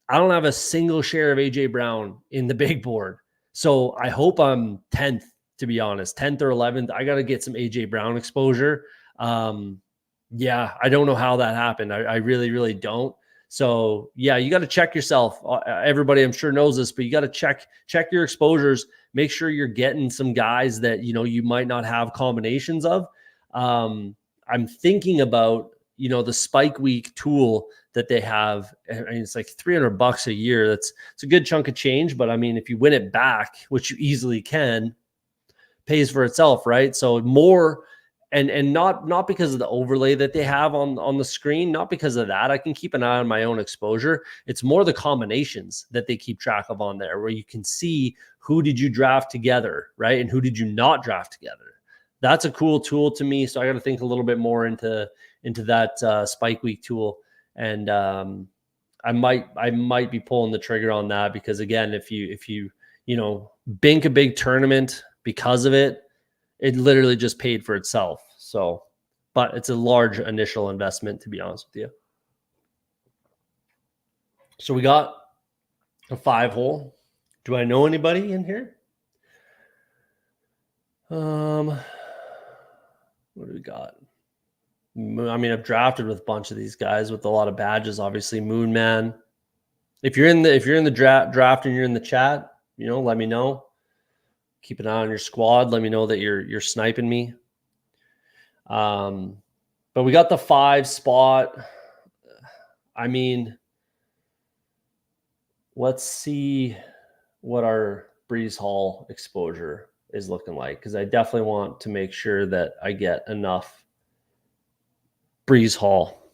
I don't have a single share of AJ Brown in the big board. So I hope I'm 10th, to be honest, 10th or 11th. I got to get some AJ Brown exposure. Yeah, I don't know how that happened. I really, really don't. So yeah, you got to check yourself. Everybody I'm sure knows this, but you got to check your exposures. Make sure you're getting some guys that, you might not have combinations of. I'm thinking about, the Spike Week tool that they have. I mean, it's like $300 a year. It's a good chunk of change, but I mean, if you win it back, which you easily can, pays for itself, right? So more, and not because of the overlay that they have on the screen, not because of that. I can keep an eye on my own exposure. It's more the combinations that they keep track of on there, where you can see who did you draft together, right? And who did you not draft together. That's a cool tool to me. So I got to think a little bit more into that Spike Week tool. And I might be pulling the trigger on that because, again, if you bank a big tournament because of it, it literally just paid for itself. So, but it's a large initial investment, to be honest with you. So we got a 5-hole. Do I know anybody in here? What do we got? I mean, I've drafted with a bunch of these guys with a lot of badges. Obviously, Moon Man. If you're in the draft and you're in the chat, let me know. Keep an eye on your squad. Let me know that you're sniping me. But we got the 5 spot. I mean, let's see what our Breeze Hall exposure is looking like, because I definitely want to make sure that I get enough Breeze Hall.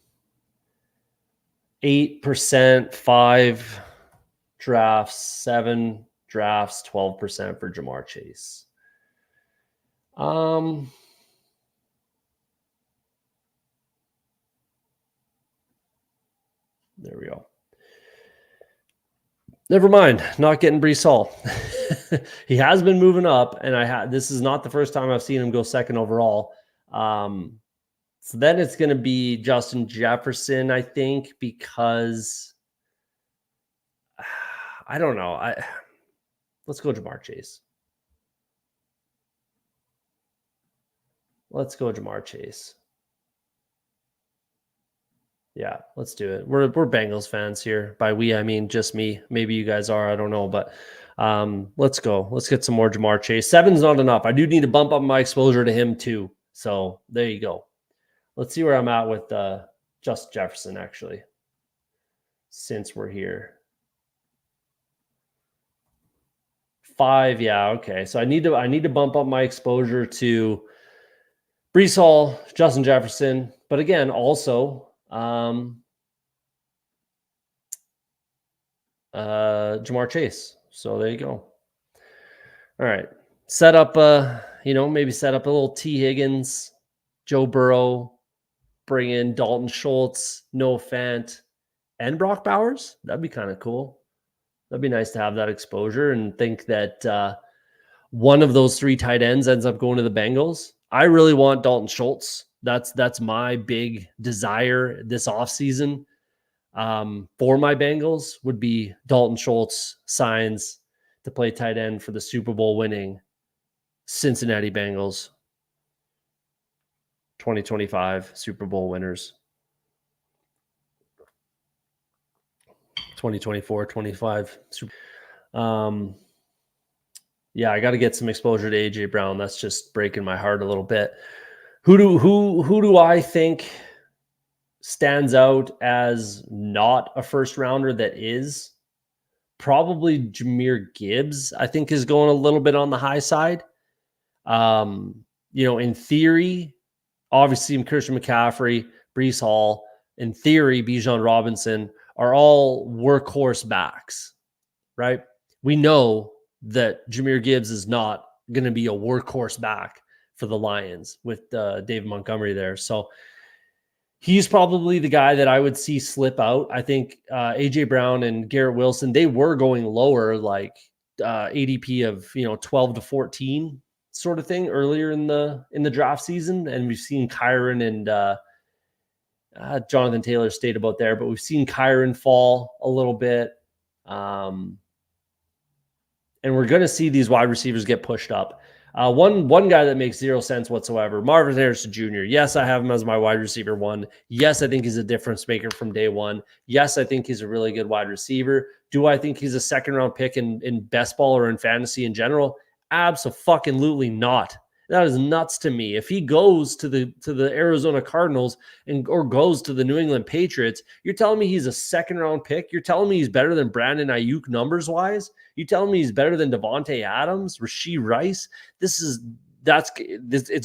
8%, 5 drafts, 7 drafts, 12% for Jamar Chase. There we go. Never mind, not getting Breece Hall. He has been moving up, and this is not the first time I've seen him go second overall. So then it's going to be Justin Jefferson, I think, because I don't know. Let's go Jamar Chase. Let's go Jamar Chase. Yeah, let's do it. We're Bengals fans here. By we, I mean just me. Maybe you guys are. I don't know, but let's go. Let's get some more Jamar Chase. 7's not enough. I do need to bump up my exposure to him too. So there you go. Let's see where I'm at with Justin Jefferson actually. Since we're here, 5. Yeah, okay. So I need to bump up my exposure to Breece Hall, Justin Jefferson, but again, also Jamar Chase. So there you go. All right. Set up maybe set up a little T. Higgins, Joe Burrow, bring in Dalton Schultz, Noah Fant, and Brock Bowers. That'd be kind of cool. That'd be nice to have that exposure and think that one of those 3 tight ends ends up going to the Bengals. I really want Dalton Schultz. That's my big desire this offseason for my Bengals would be Dalton Schultz signs to play tight end for the Super Bowl winning Cincinnati Bengals 2025 Super Bowl winners. 2024-25. Yeah, I got to get some exposure to AJ Brown. That's just breaking my heart a little bit. Who do I think stands out as not a first rounder that is? Probably Jahmyr Gibbs, I think, is going a little bit on the high side. In theory, obviously Christian McCaffrey, Breece Hall, in theory, Bijan Robinson are all workhorse backs, right? We know that Jahmyr Gibbs is not going to be a workhorse back for the Lions with David Montgomery there. So he's probably the guy that I would see slip out. I think AJ Brown and Garrett Wilson, they were going lower, like ADP of 12 to 14 sort of thing earlier in the draft season, and we've seen Kyron and Jonathan Taylor stayed about there, but we've seen Kyron fall a little bit, and we're going to see these wide receivers get pushed up. One guy that makes zero sense whatsoever, Marvin Harrison Jr. Yes, I have him as my wide receiver 1. Yes, I think he's a difference maker from day one. Yes, I think he's a really good wide receiver. Do I think he's a second-round pick in best ball or in fantasy in general? Abso-fucking-lutely not. That is nuts to me. If he goes to the Arizona Cardinals or goes to the New England Patriots, you're telling me he's a second-round pick? You're telling me he's better than Brandon Ayuk numbers-wise? You telling me he's better than Devontae Adams, Rashee Rice? It's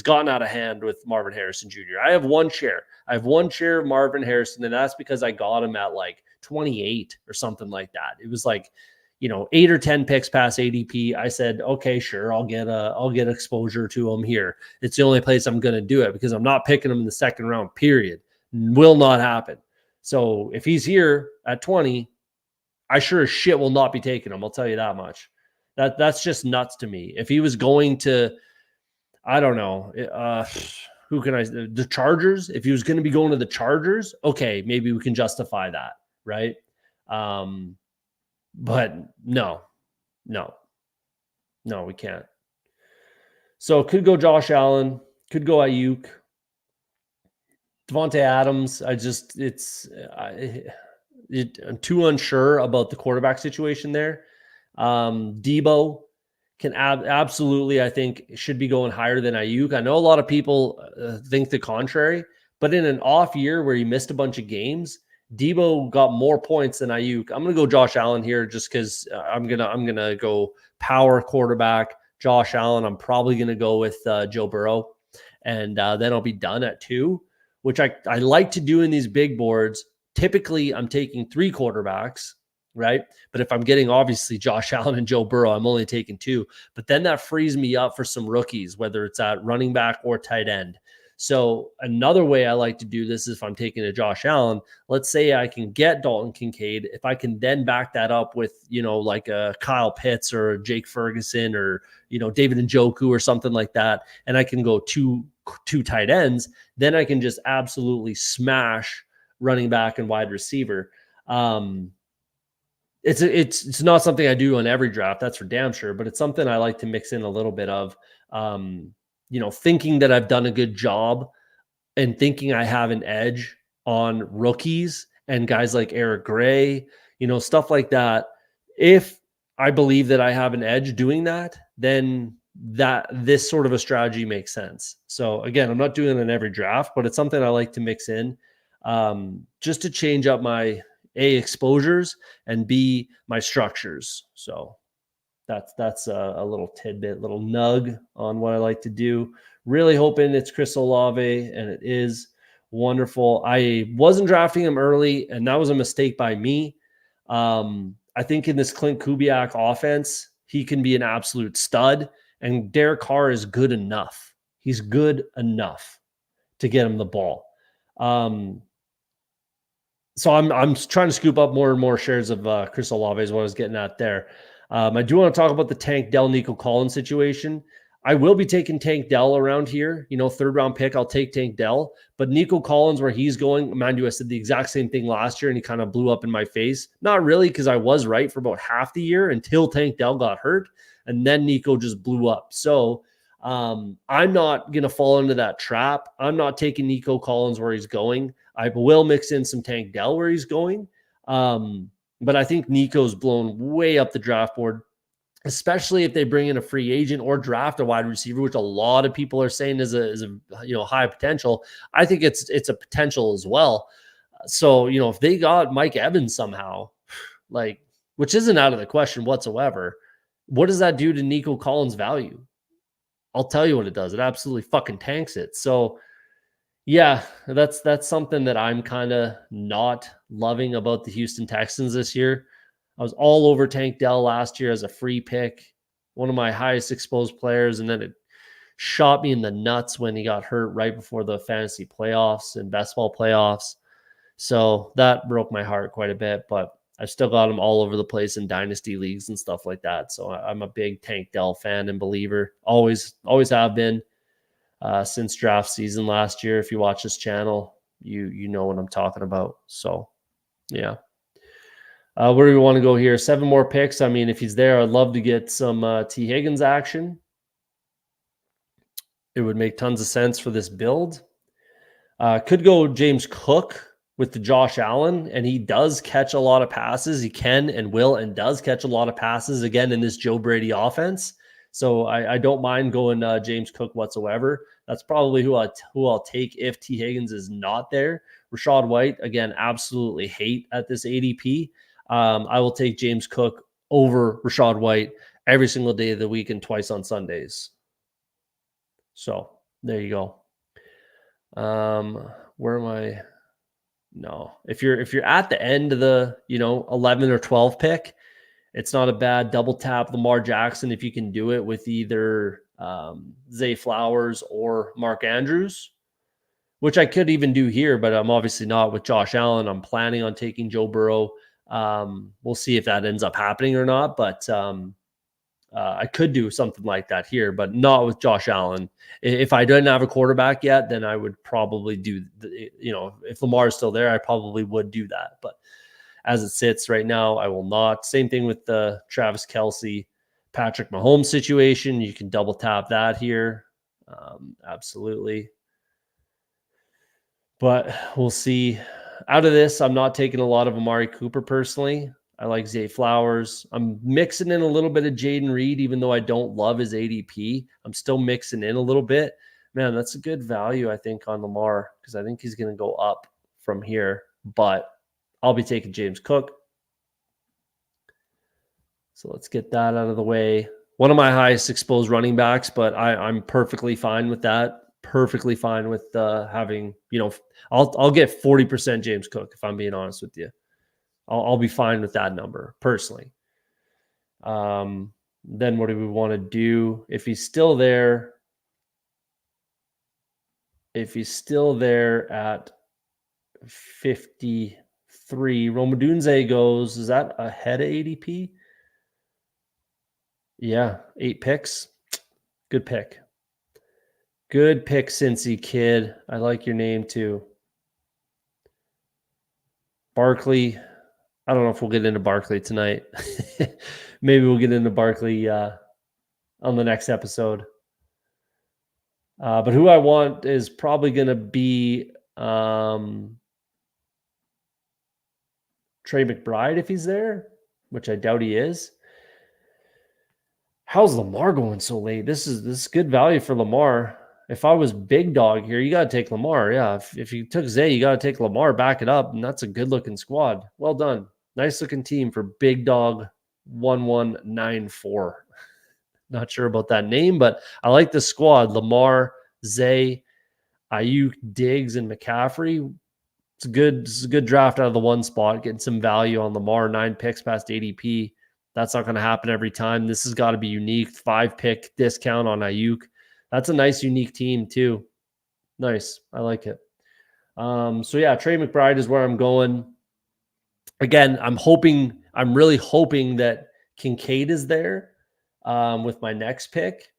gotten out of hand with Marvin Harrison Jr. I have one share. of Marvin Harrison, and that's because I got him at like 28 or something like that. It was like 8 or 10 picks past ADP. I said, okay, sure, I'll get exposure to him here. It's the only place I'm going to do it because I'm not picking him in the second round, period. Will not happen. So if he's here at 20, I sure as shit will not be taking him. I'll tell you that much. That's just nuts to me. If he was going to, I don't know, the Chargers, if he was going to be going to the Chargers, okay, maybe we can justify that, right? But no, we can't. So could go Josh Allen, could go Ayuk, Devontae Adams. I'm too unsure about the quarterback situation there. Debo can absolutely, I think, should be going higher than Ayuk. I know a lot of people think the contrary, but in an off year where he missed a bunch of games, Debo got more points than Ayuk. I'm going to go Josh Allen here just because I'm gonna go power quarterback. Josh Allen. I'm probably going to go with Joe Burrow, and then I'll be done at 2, which I like to do in these big boards. Typically, I'm taking 3 quarterbacks, right? But if I'm getting obviously Josh Allen and Joe Burrow, I'm only taking 2. But then that frees me up for some rookies, whether it's at running back or tight end. So another way I like to do this is if I'm taking a Josh Allen, let's say I can get Dalton Kincaid. If I can then back that up with, like a Kyle Pitts or a Jake Ferguson or, David Njoku or something like that, and I can go two tight ends, then I can just absolutely smash running back and wide receiver. It's not something I do on every draft, that's for damn sure, but it's something I like to mix in a little bit of, thinking that I've done a good job and thinking I have an edge on rookies and guys like Eric Gray, stuff like that. If I believe that I have an edge doing that, then that this sort of a strategy makes sense. So again, I'm not doing it in every draft, but it's something I like to mix in, just to change up my exposures and my structures. So that's a little tidbit, little nug on what I like to do. Really hoping it's Chris Olave, and it is wonderful. I wasn't drafting him early, and that was a mistake by me. I think in this Clint Kubiak offense, he can be an absolute stud, and Derek Carr is good enough. He's good enough to get him the ball. So I'm trying to scoop up more and more shares of Chris Olave is what I was getting at there. I do want to talk about the Tank Dell Nico Collins situation. I will be taking Tank Dell around here. Third round pick, I'll take Tank Dell. But Nico Collins, where he's going, mind you, I said the exact same thing last year, and he kind of blew up in my face. Not really, because I was right for about half the year until Tank Dell got hurt, and then Nico just blew up. So I'm not going to fall into that trap. I'm not taking Nico Collins where he's going. I will mix in some Tank Dell where he's going. But I think Nico's blown way up the draft board, especially if they bring in a free agent or draft a wide receiver, which a lot of people are saying is a high potential. I think it's a potential as well. So, if they got Mike Evans somehow, which isn't out of the question whatsoever, what does that do to Nico Collins' value? I'll tell you what it does. It absolutely fucking tanks it. So yeah, that's something that I'm kind of not loving about the Houston Texans this year. I was all over Tank Dell last year as a free pick, one of my highest exposed players, and then it shot me in the nuts when he got hurt right before the fantasy playoffs and best ball playoffs. So that broke my heart quite a bit, but I've still got him all over the place in dynasty leagues and stuff like that. So I'm a big Tank Dell fan and believer. Always have been. Since draft season last year. If you watch this channel, you know what I'm talking about. So, yeah. Where do we want to go here? 7 more picks. I mean, if he's there, I'd love to get some T. Higgins action. It would make tons of sense for this build. Could go James Cook with the Josh Allen, and he does catch a lot of passes. He can and will and does catch a lot of passes, again, in this Joe Brady offense. So I don't mind going James Cook whatsoever. That's probably who I'll take if T. Higgins is not there. Rachaad White, again, absolutely hate at this ADP. I will take James Cook over Rachaad White every single day of the week and twice on Sundays. So there you go. Where am I? No, if you're at the end of the 11 or 12 pick, it's not a bad double tap Lamar Jackson if you can do it with either Zay Flowers or Mark Andrews, which I could even do here, but I'm obviously not with Josh Allen. I'm planning on taking Joe Burrow. We'll see if that ends up happening or not, but I could do something like that here, but not with Josh Allen. If I didn't have a quarterback yet, then I would probably do, if Lamar is still there, I probably would do that. But as it sits right now, I will not. Same thing with the Travis Kelce, Patrick Mahomes situation. You can double tap that here. Absolutely. But we'll see. Out of this, I'm not taking a lot of Amari Cooper personally. I like Zay Flowers. I'm mixing in a little bit of Jaden Reed, even though I don't love his ADP. I'm still mixing in a little bit. Man, that's a good value, I think, on Lamar, because I think he's going to go up from here. But I'll be taking James Cook. So let's get that out of the way. One of my highest exposed running backs, but I'm perfectly fine with that. Perfectly fine with having, I'll get 40% James Cook, if I'm being honest with you. I'll be fine with that number personally. Then what do we want to do? If he's still there at 53, Romadunze goes, is that ahead of ADP? Yeah, 8 picks. Good pick. Good pick, Cincy kid. I like your name too. Barkley, I don't know if we'll get into Barkley tonight. Maybe we'll get into Barkley on the next episode. But who I want is probably going to be Trey McBride if he's there, which I doubt he is. How's Lamar going so late? This is good value for Lamar. If I was big dog here, you got to take Lamar. Yeah, if you took Zay, you got to take Lamar, back it up, and that's a good-looking squad. Well done. Nice-looking team for Big Dog 1194. Not sure about that name, but I like the squad. Lamar, Zay, Ayuk, Diggs, and McCaffrey. It's a good draft out of the one spot, getting some value on Lamar, 9 picks past ADP. That's not going to happen every time. This has got to be unique. 5-pick discount on Ayuk. That's a nice, unique team too. Nice. I like it. So yeah, Trey McBride is where I'm going. Again, I'm really hoping that Kincaid is there with my next pick,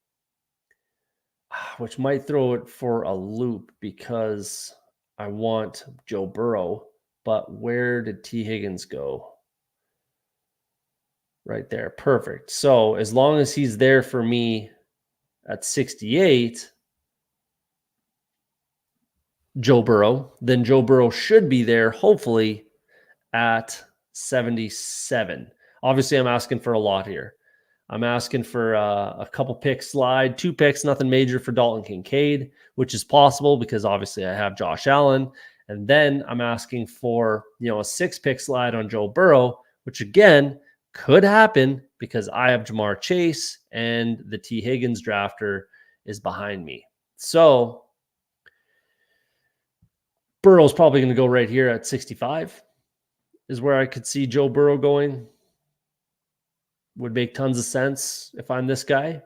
which might throw it for a loop because I want Joe Burrow. But where did T. Higgins go? Right there. Perfect. So as long as he's there for me at 68, Joe Burrow, then Joe Burrow should be there, hopefully, at 77. Obviously, I'm asking for a lot here. I'm asking for a couple picks slide, 2 picks, nothing major for Dalton Kincaid, which is possible because obviously I have Josh Allen. And then I'm asking for, a 6-pick slide on Joe Burrow, which again could happen because I have Jamar Chase and the T. Higgins drafter is behind me. So Burrow's probably going to go right here at 65 is where I could see Joe Burrow going. Would make tons of sense if I'm this guy.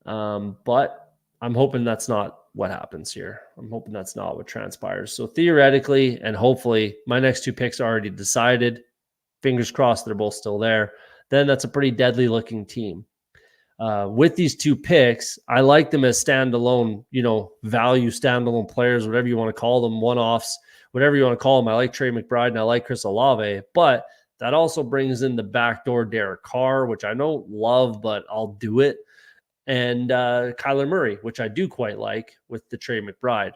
But I'm hoping that's not what happens here. I'm hoping that's not what transpires. So theoretically and hopefully my next 2 picks are already decided. Fingers crossed they're both still there. Then that's a pretty deadly looking team. With these 2 picks, I like them as standalone, value standalone players, whatever you want to call them, one-offs, whatever you want to call them. I like Trey McBride and I like Chris Olave, but that also brings in the backdoor Derek Carr, which I don't love, but I'll do it. And Kyler Murray, which I do quite like with the Trey McBride.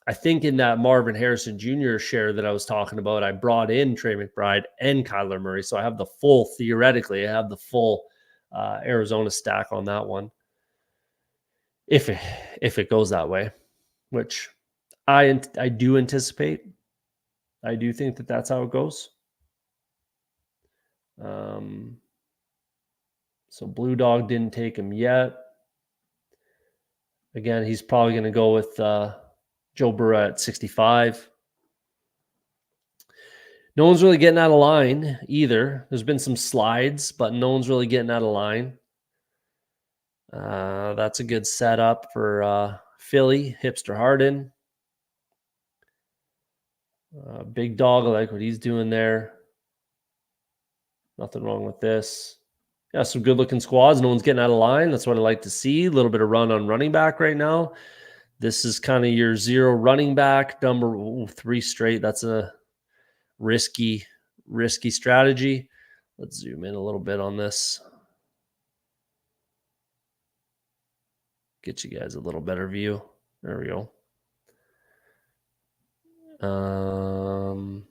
I think in that Marvin Harrison Jr. share that I was talking about, I brought in Trey McBride and Kyler Murray. So I have the full, theoretically, Arizona stack on that one. If it goes that way, which I do anticipate. I do think that that's how it goes. So Blue Dog didn't take him yet. Again, he's probably going to go with Joe Burrow at 65. No one's really getting out of line either. There's been some slides, but no one's really getting out of line. That's a good setup for Philly, Hipster Harden. Big Dog, I like what he's doing there. Nothing wrong with this. Yeah, some good-looking squads. No one's getting out of line. That's what I like to see. A little bit of run on running back right now. This is kind of your 0 running back, number 3 straight. That's a risky strategy. Let's zoom in a little bit on this. Get you guys a little better view. There we go.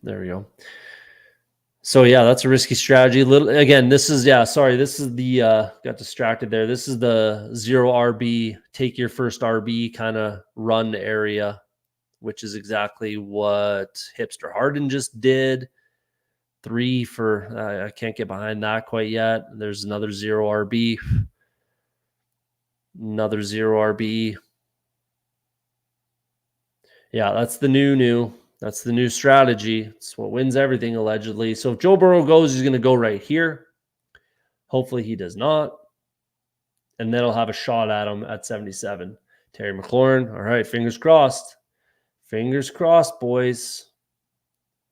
There we go. So yeah, that's a risky strategy. This is the got distracted there. This is the 0 RB, take your first RB kind of run area, which is exactly what Hipster Harden just did. 3 for I can't get behind that quite yet. There's another 0 RB. Another 0 RB. Yeah, that's the new. That's the new strategy. It's what wins everything, allegedly. So if Joe Burrow goes, he's going to go right here. Hopefully he does not. And then I'll have a shot at him at 77. Terry McLaurin. All right, fingers crossed. Fingers crossed, boys.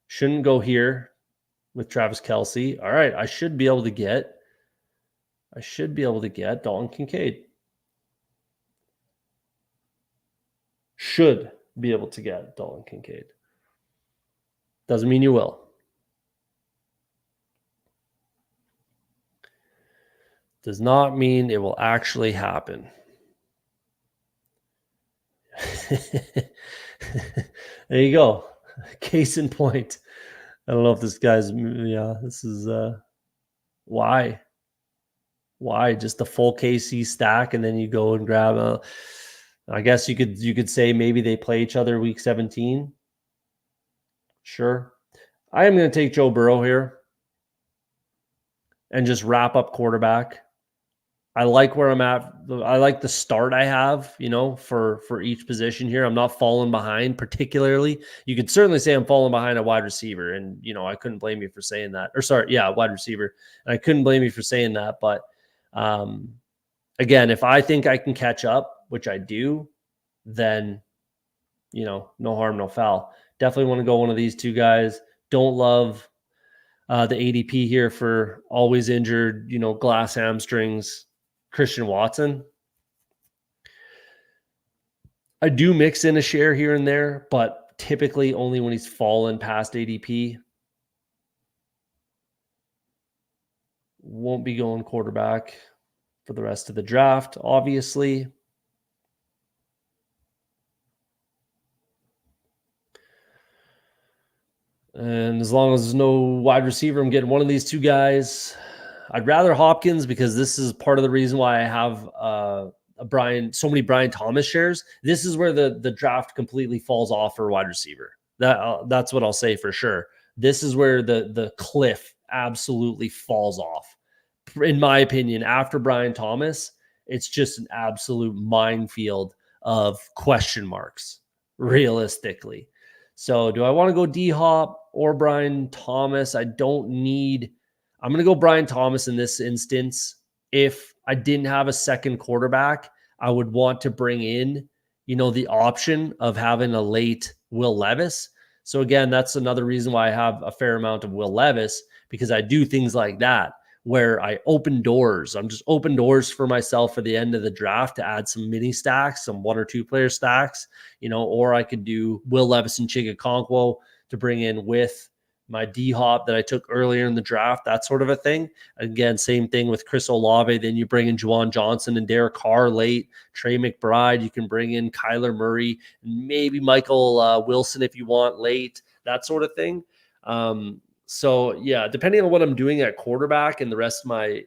Shouldn't go here with Travis Kelce. All right, I should be able to get Dalton Kincaid. Should be able to get Dalton Kincaid. Doesn't mean you will. Does not mean it will actually happen. There you go. Case in point. I don't know if this guy's, this is, why? Why? Just the full KC stack and then you go and grab I guess you could say maybe they play each other week 17. Sure. I am going to take Joe Burrow here and just wrap up quarterback. I like where I'm at. I like the start I have, for each position here. I'm not falling behind particularly. You could certainly say I'm falling behind a wide receiver, and I couldn't blame you for saying that. Or sorry, yeah, wide receiver. And I couldn't blame you for saying that. But again, if I think I can catch up, which I do, then no harm, no foul. Definitely want to go one of these two guys. Don't love the ADP here for always injured, glass hamstrings, Christian Watson. I do mix in a share here and there, but typically only when he's fallen past ADP. Won't be going quarterback for the rest of the draft, obviously. And as long as there's no wide receiver, I'm getting one of these two guys. I'd rather Hopkins because this is part of the reason why I have so many Brian Thomas shares. This is where the draft completely falls off for a wide receiver. That's what I'll say for sure. This is where the cliff absolutely falls off. In my opinion, after Brian Thomas, it's just an absolute minefield of question marks, realistically. So do I want to go D-Hop or Brian Thomas? I'm going to go Brian Thomas in this instance. If I didn't have a second quarterback, I would want to bring in, the option of having a late Will Levis. So again, that's another reason why I have a fair amount of Will Levis, because I do things like that where I open doors. I'm just open doors for myself for the end of the draft to add some mini stacks, some 1 or 2 player stacks, or I could do Will Levis and Chigakonkwo to bring in with my D-Hop that I took earlier in the draft, that sort of a thing. Again, same thing with Chris Olave. Then you bring in Juwan Johnson and Derek Carr late, Trey McBride. You can bring in Kyler Murray, and maybe Michael Wilson if you want late, that sort of thing. So yeah, depending on what I'm doing at quarterback and the rest of my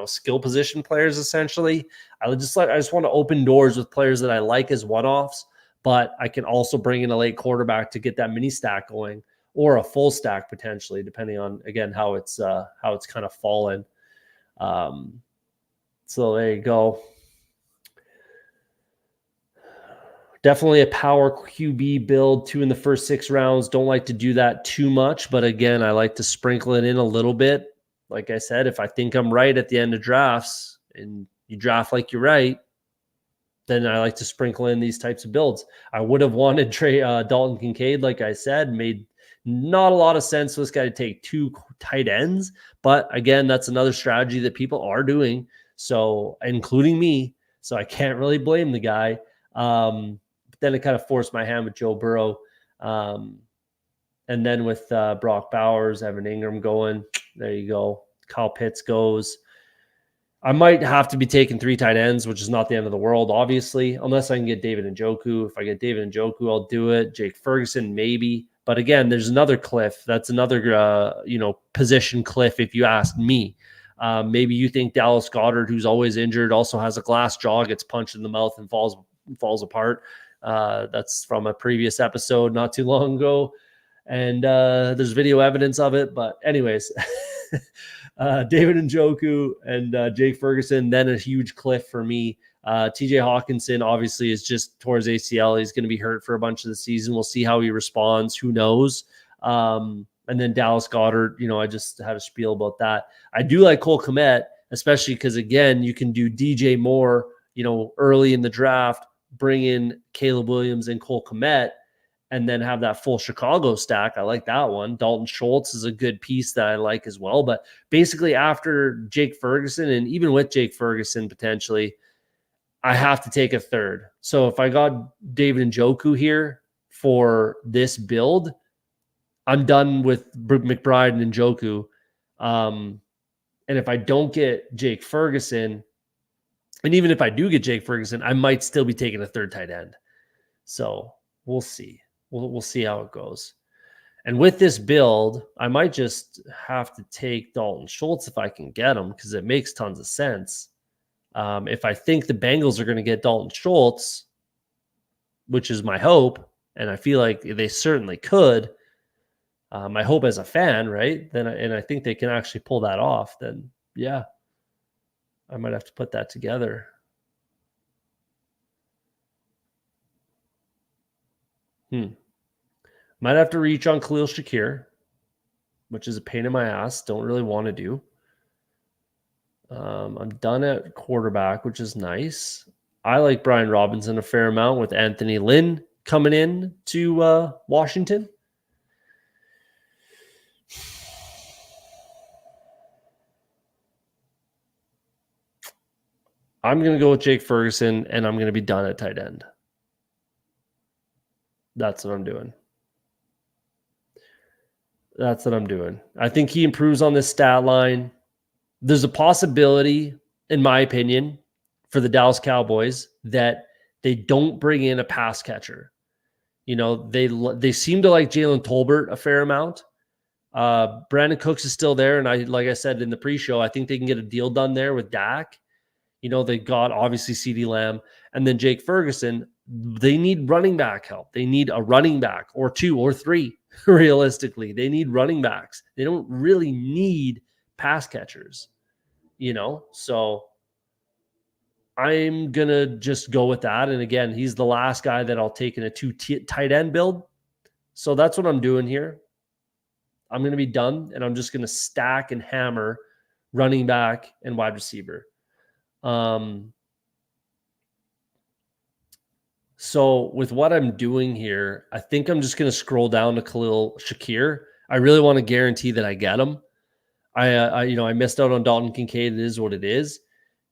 skill position players, essentially, I just want to open doors with players that I like as one-offs, but I can also bring in a late quarterback to get that mini stack going, or a full stack potentially, depending on, again, how it's kind of fallen. So there you go. Definitely a power QB build, 2 in the first 6 rounds. Don't like to do that too much, but again, I like to sprinkle it in a little bit. Like I said, if I think I'm right at the end of drafts and you draft like you're right, then I like to sprinkle in these types of builds. I would have wanted Dalton Kincaid, like I said, made not a lot of sense for this guy to take 2 tight ends. But again, that's another strategy that people are doing, so including me. So I can't really blame the guy. Then it kind of forced my hand with Joe Burrow. And then with Brock Bowers, Evan Ingram going, there you go. Kyle Pitts goes. I might have to be taking 3 tight ends, which is not the end of the world, obviously, unless I can get David Njoku. If I get David Njoku, I'll do it. Jake Ferguson, maybe. But again, there's another cliff. That's another, position cliff, if you ask me. Maybe you think Dallas Goedert, who's always injured, also has a glass jaw, gets punched in the mouth and falls apart. That's from a previous episode not too long ago. And there's video evidence of it. But anyways, David Njoku and Jake Ferguson, then a huge cliff for me. TJ Hawkinson obviously is just towards ACL. He's going to be hurt for a bunch of the season. We'll see how he responds. Who knows? And then Dallas Goedert, I just had a spiel about that. I do like Cole Kmet, especially because, again, you can do DJ Moore, early in the draft, bring in Caleb Williams and Cole Kmet, and then have that full Chicago stack. I like that one. Dalton Schultz is a good piece that I like as well. But basically after Jake Ferguson, and even with Jake Ferguson potentially, I have to take a third. So if I got David Njoku here, for this build, I'm done with McBride and Njoku. And if I don't get Jake Ferguson, and even if I do get Jake Ferguson, I might still be taking a third tight end. So we'll see. We'll see how it goes. And with this build, I might just have to take Dalton Schultz if I can get him, because it makes tons of sense. If I think the Bengals are going to get Dalton Schultz, which is my hope, and I feel like they certainly could, my hope as a fan, right? And I think they can actually pull that off. Then, yeah, I might have to put that together. Might have to reach on Khalil Shakir, which is a pain in my ass. Don't really want to do. I'm done at quarterback, which is nice. I like Brian Robinson a fair amount with Anthony Lynn coming in to Washington. I'm going to go with Jake Ferguson, and I'm going to be done at tight end. That's what I'm doing. I think he improves on this stat line. There's a possibility, in my opinion, for the Dallas Cowboys that they don't bring in a pass catcher. You know, they seem to like Jalen Tolbert a fair amount. Brandon Cooks is still there, and like I said in the pre-show, I think they can get a deal done there with Dak. You know, they got obviously CeeDee Lamb, and then Jake Ferguson. They need running back help. They need a running back or two or three. Realistically, they need running backs. They don't really need pass catchers, you know? So I'm going to just go with that. And again, he's the last guy that I'll take in a tight end build. So that's what I'm doing here. I'm going to be done, and I'm just going to stack and hammer running back and wide receiver. So with what I'm doing here, I think I'm just going to scroll down to Khalil Shakir. I really want to guarantee that I get him. I missed out on Dalton Kincaid. It is what it is.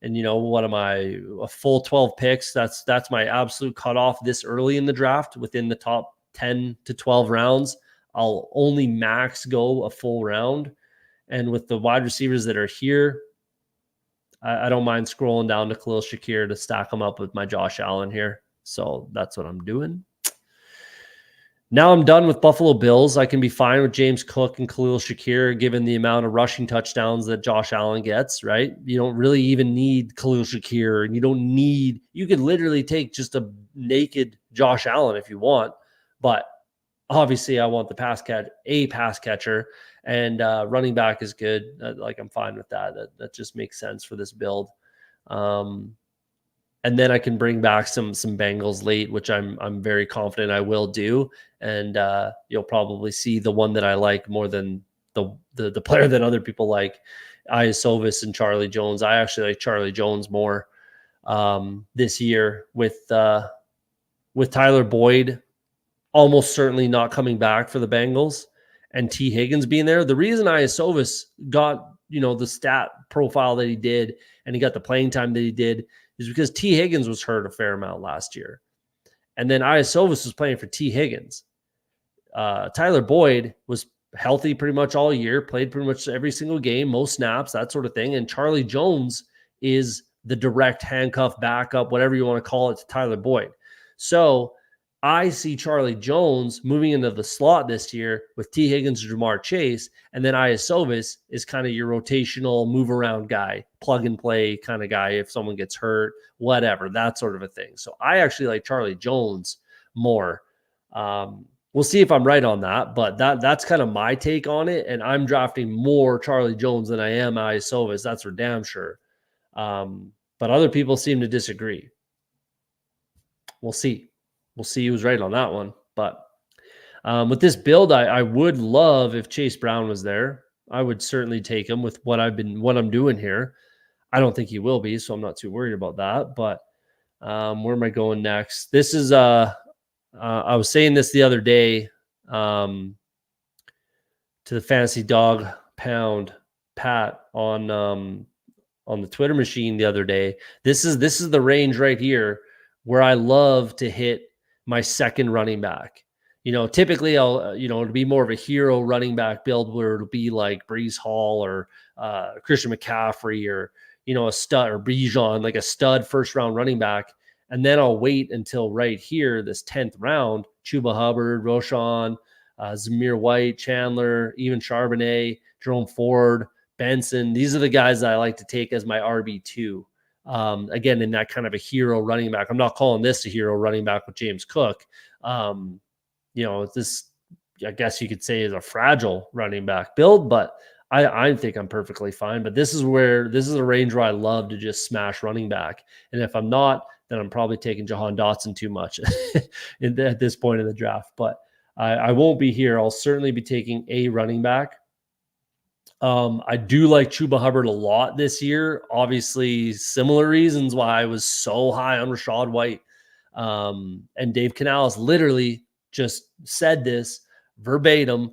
And what am I? A full 12 picks. That's my absolute cutoff this early in the draft. Within the top 10 to 12 rounds, I'll only max go a full round. And with the wide receivers that are here, I don't mind scrolling down to Khalil Shakir to stack them up with my Josh Allen here. So that's what I'm doing. Now I'm done with Buffalo Bills. I can be fine with James Cook and Khalil Shakir given the amount of rushing touchdowns that Josh Allen gets, right? You don't really even need Khalil Shakir, and you could literally take just a naked Josh Allen if you want, but obviously I want the pass catcher, and running back is good. I'm fine with that. That just makes sense for this build. And then I can bring back some Bengals late, which I'm very confident I will do. And you'll probably see the one that I like more than the player that other people like, Iasovis and Charlie Jones. I actually like Charlie Jones more this year with Tyler Boyd almost certainly not coming back for the Bengals and T. Higgins being there. The reason Iasovis got the stat profile that he did and he got the playing time that he did is because T. Higgins was hurt a fair amount last year. And then Iasovis was playing for T. Higgins. Tyler Boyd was healthy pretty much all year, played pretty much every single game, most snaps, that sort of thing. And Charlie Jones is the direct handcuff backup, whatever you want to call it, to Tyler Boyd. So I see Charlie Jones moving into the slot this year with T. Higgins and Jamar Chase, and then Iasovis is kind of your rotational move-around guy, plug-and-play kind of guy if someone gets hurt, whatever, that sort of a thing. So I actually like Charlie Jones more. We'll see if I'm right on that, but that's kind of my take on it, and I'm drafting more Charlie Jones than I am Iasovis, that's for damn sure. But other people seem to disagree. We'll see. We'll see who's right on that one. But with this build, I would love if Chase Brown was there. I would certainly take him with what I'm doing here. I don't think he will be, so I'm not too worried about that. But where am I going next? This is I was saying this the other day to the Fantasy Dog Pound Pat on the Twitter machine the other day. This is the range right here where I love to hit my second running back. typically I'll, it'll be more of a hero running back build where it'll be like Brees Hall or Christian McCaffrey or, a stud, or Bijan, like a stud first round running back. And then I'll wait until right here, this 10th round, Chuba Hubbard, Roschon, Zamir White, Chandler, even Charbonnet, Jerome Ford, Benson. These are the guys that I like to take as my RB2. Again, in that kind of a hero running back. I'm not calling this a hero running back with James Cook. This, I guess you could say, is a fragile running back build, but I think I'm perfectly fine. But this is a range where I love to just smash running back. And if I'm not, then I'm probably taking Jahan Dotson too much at this point in the draft. But I won't be here. I'll certainly be taking a running back. I do like Chuba Hubbard a lot this year. Obviously, similar reasons why I was so high on Rachaad White. And Dave Canales literally just said this verbatim,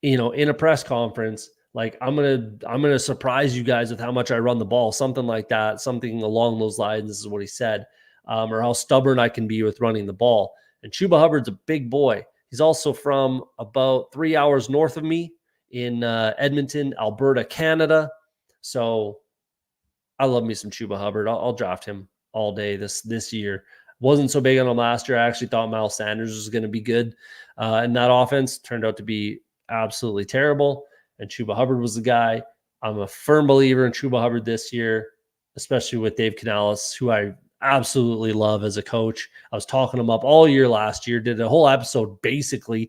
in a press conference. Like, I'm gonna surprise you guys with how much I run the ball, something like that, something along those lines. This is what he said, or how stubborn I can be with running the ball. And Chuba Hubbard's a big boy. He's also from about 3 hours north of me in Edmonton, Alberta, Canada. So I love me some Chuba Hubbard. I'll draft him all day this year. Wasn't so big on him last year. I actually thought Miles Sanders was going to be good in that offense. Turned out to be absolutely terrible. And Chuba Hubbard was the guy. I'm a firm believer in Chuba Hubbard this year, especially with Dave Canales, who I absolutely love as a coach. I was talking him up all year last year, did a whole episode basically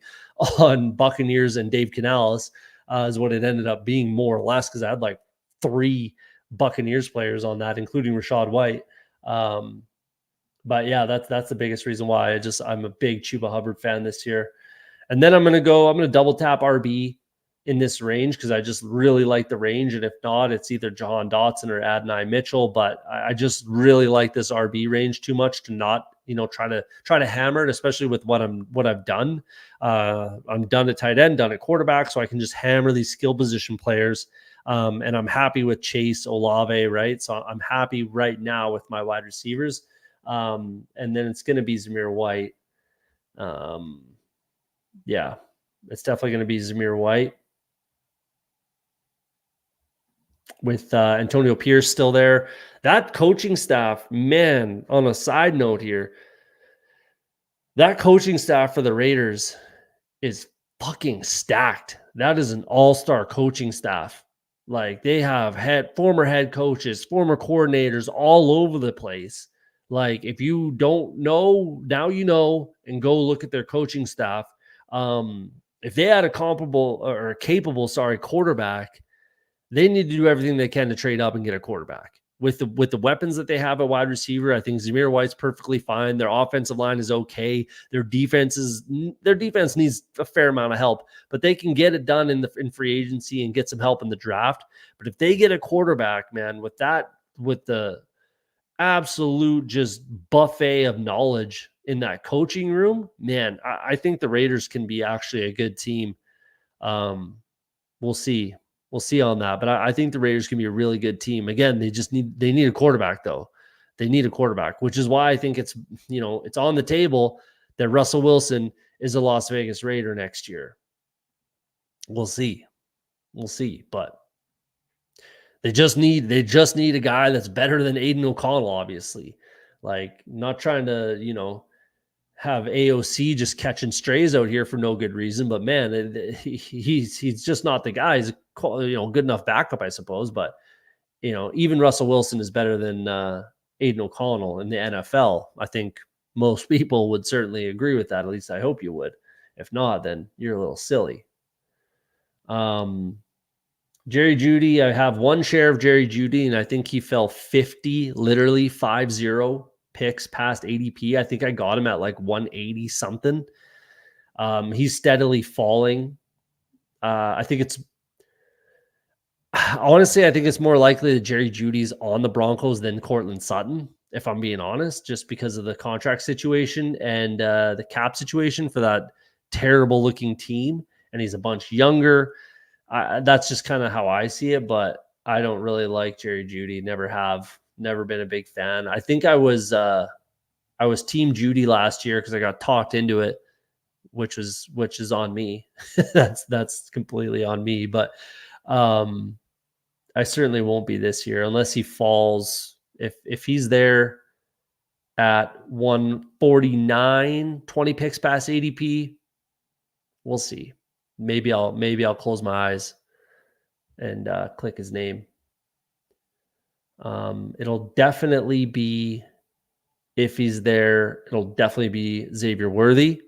on Buccaneers and Dave Canales is what it ended up being, more or less, because I had like 3 Buccaneers players on that, including Rachaad White. But yeah, that's the biggest reason why I'm a big Chuba Hubbard fan this year. And then I'm going to double tap RB in this range because I just really like the range. And if not, it's either Jahan Dotson or Adonai Mitchell. But I just really like this RB range too much to not, try to hammer it, especially with what I've done. I'm done at tight end, done at quarterback, so I can just hammer these skill position players. And I'm happy with Chase, Olave, right? So I'm happy right now with my wide receivers. And then it's going to be Zamir White. Yeah, it's definitely going to be Zamir White with Antonio Pierce still there. That coaching staff, man, on a side note here, that coaching staff for the Raiders is fucking stacked. That is an all-star coaching staff. Like, they have former head coaches, former coordinators all over the place. Like, if you don't know, now you know, and go look at their coaching staff. If they had a capable quarterback, they need to do everything they can to trade up and get a quarterback. With the weapons that they have at wide receiver, I think Zamir White's perfectly fine. Their offensive line is okay. Their defense needs a fair amount of help, but they can get it done in free agency and get some help in the draft. But if they get a quarterback, man, with the absolute just buffet of knowledge in that coaching room, man, I think the Raiders can be actually a good team. We'll see. We'll see on that. But I think the Raiders can be a really good team. Again, they need a quarterback, though. They need a quarterback, which is why I think it's on the table that Russell Wilson is a Las Vegas Raider next year. We'll see. But they just need a guy that's better than Aiden O'Connell, obviously. Like, not trying to, have AOC just catching strays out here for no good reason, but man, he's just not the guy. He's good enough backup, I suppose. But even Russell Wilson is better than Aiden O'Connell in the NFL. I think most people would certainly agree with that. At least I hope you would. If not, then you're a little silly. Jerry Jeudy, I have one share of Jerry Jeudy, and I think he fell 50 picks past ADP. I think I got him at like 180 something. He's steadily falling. I think it's more likely that Jerry Jeudy's on the Broncos than Cortland Sutton, if I'm being honest, just because of the contract situation and the cap situation for that terrible looking team. And he's a bunch younger. That's just kind of how I see it, but I don't really like Jerry Jeudy. Never been a big fan. I think I was team Jeudy last year because I got talked into it which is on me. That's completely on me. But I certainly won't be this year unless he falls. If he's there at 149, 20 picks past ADP, we'll see. Maybe I'll close my eyes and click his name. It'll definitely be, if he's there, it'll definitely be Xavier Worthy.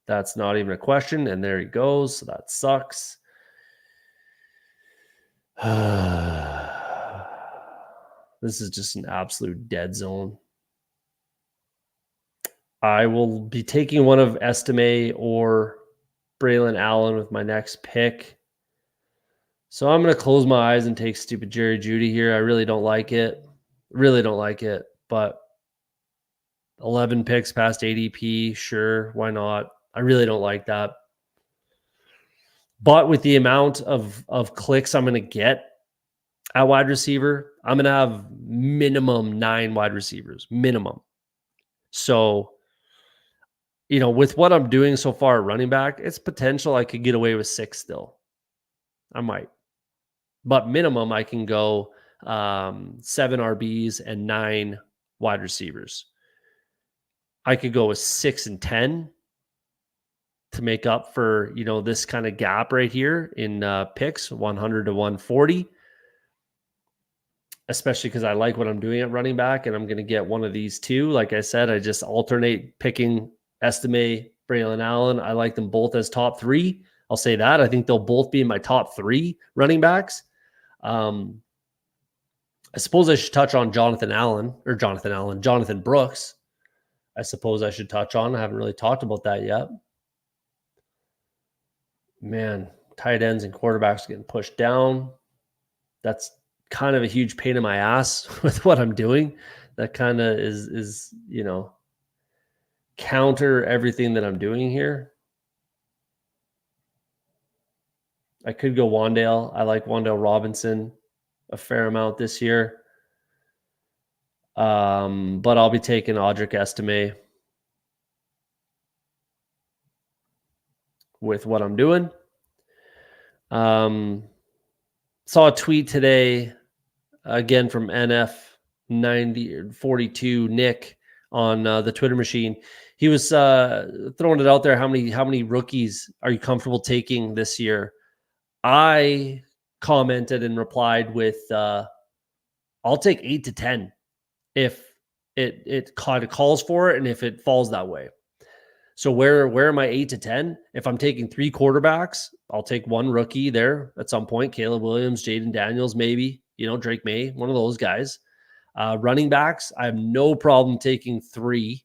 That's not even a question. And there he goes. So that sucks. This is just an absolute dead zone. I will be taking one of Estime or Braylon Allen with my next pick. So I'm going to close my eyes and take stupid Jerry Jeudy here. I really don't like it. But 11 picks past ADP, sure, why not? I really don't like that. But with the amount of clicks I'm going to get at wide receiver, I'm going to have minimum 9 wide receivers, minimum. So, with what I'm doing so far at running back, it's potential I could get away with 6 still. I might. But minimum, I can go 7 RBs and 9 wide receivers. I could go with 6 and 10 to make up for, this kind of gap right here in picks, 100 to 140. Especially because I like what I'm doing at running back, and I'm going to get one of these two. Like I said, I just alternate picking Estime, Braylon Allen. I like them both as top 3. I'll say that. I think they'll both be in my top 3 running backs. I suppose I should touch on Jonathan Brooks. I suppose I should touch on. I haven't really talked about that yet. Man, tight ends and quarterbacks getting pushed down. That's kind of a huge pain in my ass with what I'm doing. That kind of is counter everything that I'm doing here. I could go Wan'Dale. I like Wan'Dale Robinson a fair amount this year. But I'll be taking Audric Estime with what I'm doing. Saw a tweet today, again from NF9042 Nick on the Twitter machine. He was throwing it out there. How many rookies are you comfortable taking this year? I commented and replied with, I'll take 8 to 10 if it kind of calls for it and if it falls that way. So where am I 8 to 10? If I'm taking 3 quarterbacks, I'll take 1 rookie there at some point. Caleb Williams, Jaden Daniels, maybe, Drake May, one of those guys. Running backs, I have no problem taking 3.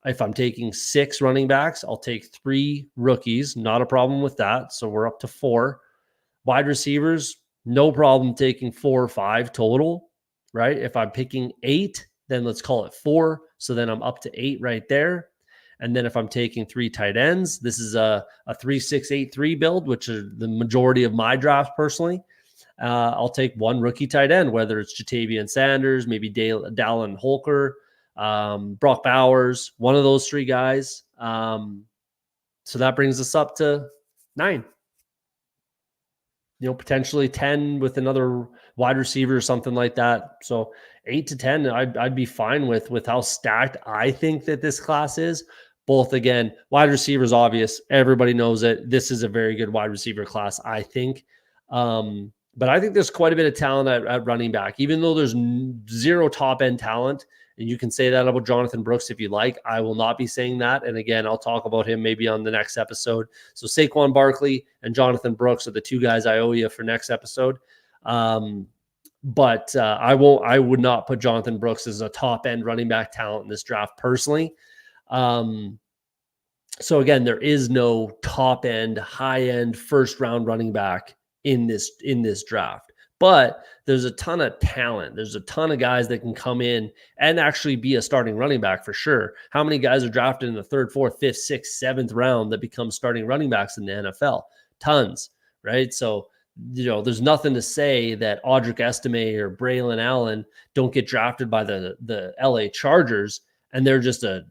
If I'm taking 6 running backs, I'll take 3 rookies. Not a problem with that. So we're up to 4. Wide receivers, no problem taking 4 or 5 total, right? If I'm picking 8, then let's call it 4. So then I'm up to 8 right there. And then if I'm taking 3 tight ends, this is a 3-6-8-3 build, which is the majority of my drafts personally. I'll take 1 rookie tight end, whether it's Jatavian Sanders, maybe Dallin Holker, Brock Bowers, one of those 3 guys. So that brings us up to 9. Potentially 10 with another wide receiver or something like that. So 8 to 10, I'd be fine with how stacked I think that this class is. Both, again, wide receivers, obvious. Everybody knows it. This is a very good wide receiver class, I think. But I think there's quite a bit of talent at running back, even though there's 0 top-end talent. And you can say that about Jonathan Brooks if you like. I will not be saying that. And again, I'll talk about him maybe on the next episode. So Saquon Barkley and Jonathan Brooks are the 2 guys I owe you for next episode. But I would not put Jonathan Brooks as a top-end running back talent in this draft personally. So again, there is no top-end, high-end, first-round running back in this draft. But there's a ton of talent. There's a ton of guys that can come in and actually be a starting running back for sure. How many guys are drafted in the 3rd, 4th, 5th, 6th, 7th round that become starting running backs in the NFL? Tons, right? So, there's nothing to say that Audric Estime or Braylon Allen don't get drafted by the LA Chargers and they're just a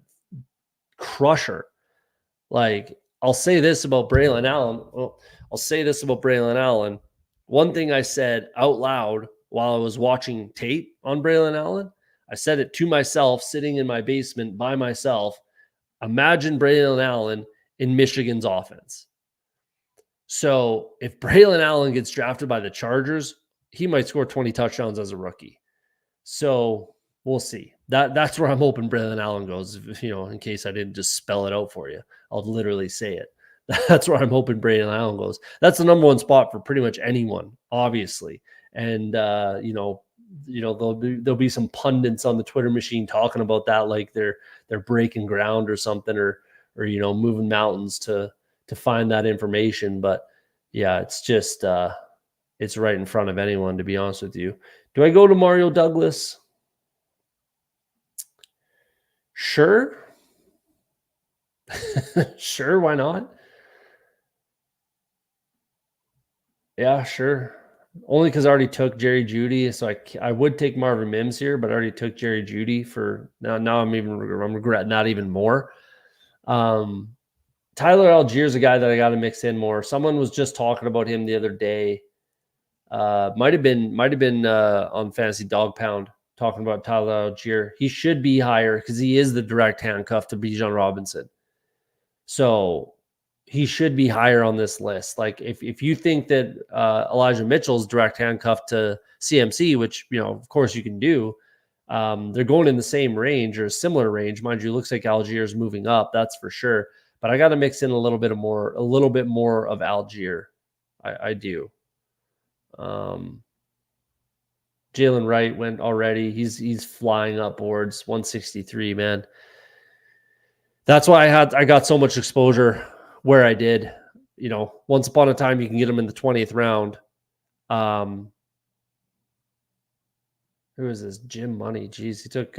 crusher. Like, I'll say this about Braylon Allen. Well, I'll say this about Braylon Allen. One thing I said out loud while I was watching tape on Braylon Allen, I said it to myself sitting in my basement by myself. Imagine Braylon Allen in Michigan's offense. So if Braylon Allen gets drafted by the Chargers, he might score 20 touchdowns as a rookie. So we'll see. That's where I'm hoping Braylon Allen goes. In case I didn't just spell it out for you, I'll literally say it. That's where I'm hoping Braylon Allen goes. That's the number one spot for pretty much anyone, obviously. And there'll be some pundits on the Twitter machine talking about that, like they're breaking ground or something, or moving mountains to find that information. But yeah, it's just it's right in front of anyone, to be honest with you. Do I go to Mario Douglas? Sure. Sure, why not? Yeah, sure. Only because I already took Jerry Jeudy, so I would take Marvin Mims here, but I already took Jerry Jeudy for now. I'm regretting that even more. Tyler Algier is a guy that I got to mix in more. Someone was just talking about him the other day. Might have been on Fantasy Dog Pound talking about Tyler Algier. He should be higher because he is the direct handcuff to Bijan Robinson. So he should be higher on this list. Like if you think that Elijah Mitchell's direct handcuff to CMC, which of course you can do, they're going in the same range or a similar range. Mind you, it looks like Algier is moving up, that's for sure. But I got to mix in a little bit more of Algier. I do. Jalen Wright went already. He's flying up boards, 163, man. That's why I got so much exposure where I did. Once upon a time, you can get him in the 20th round. Who is this? Jim Money. Jeez, he took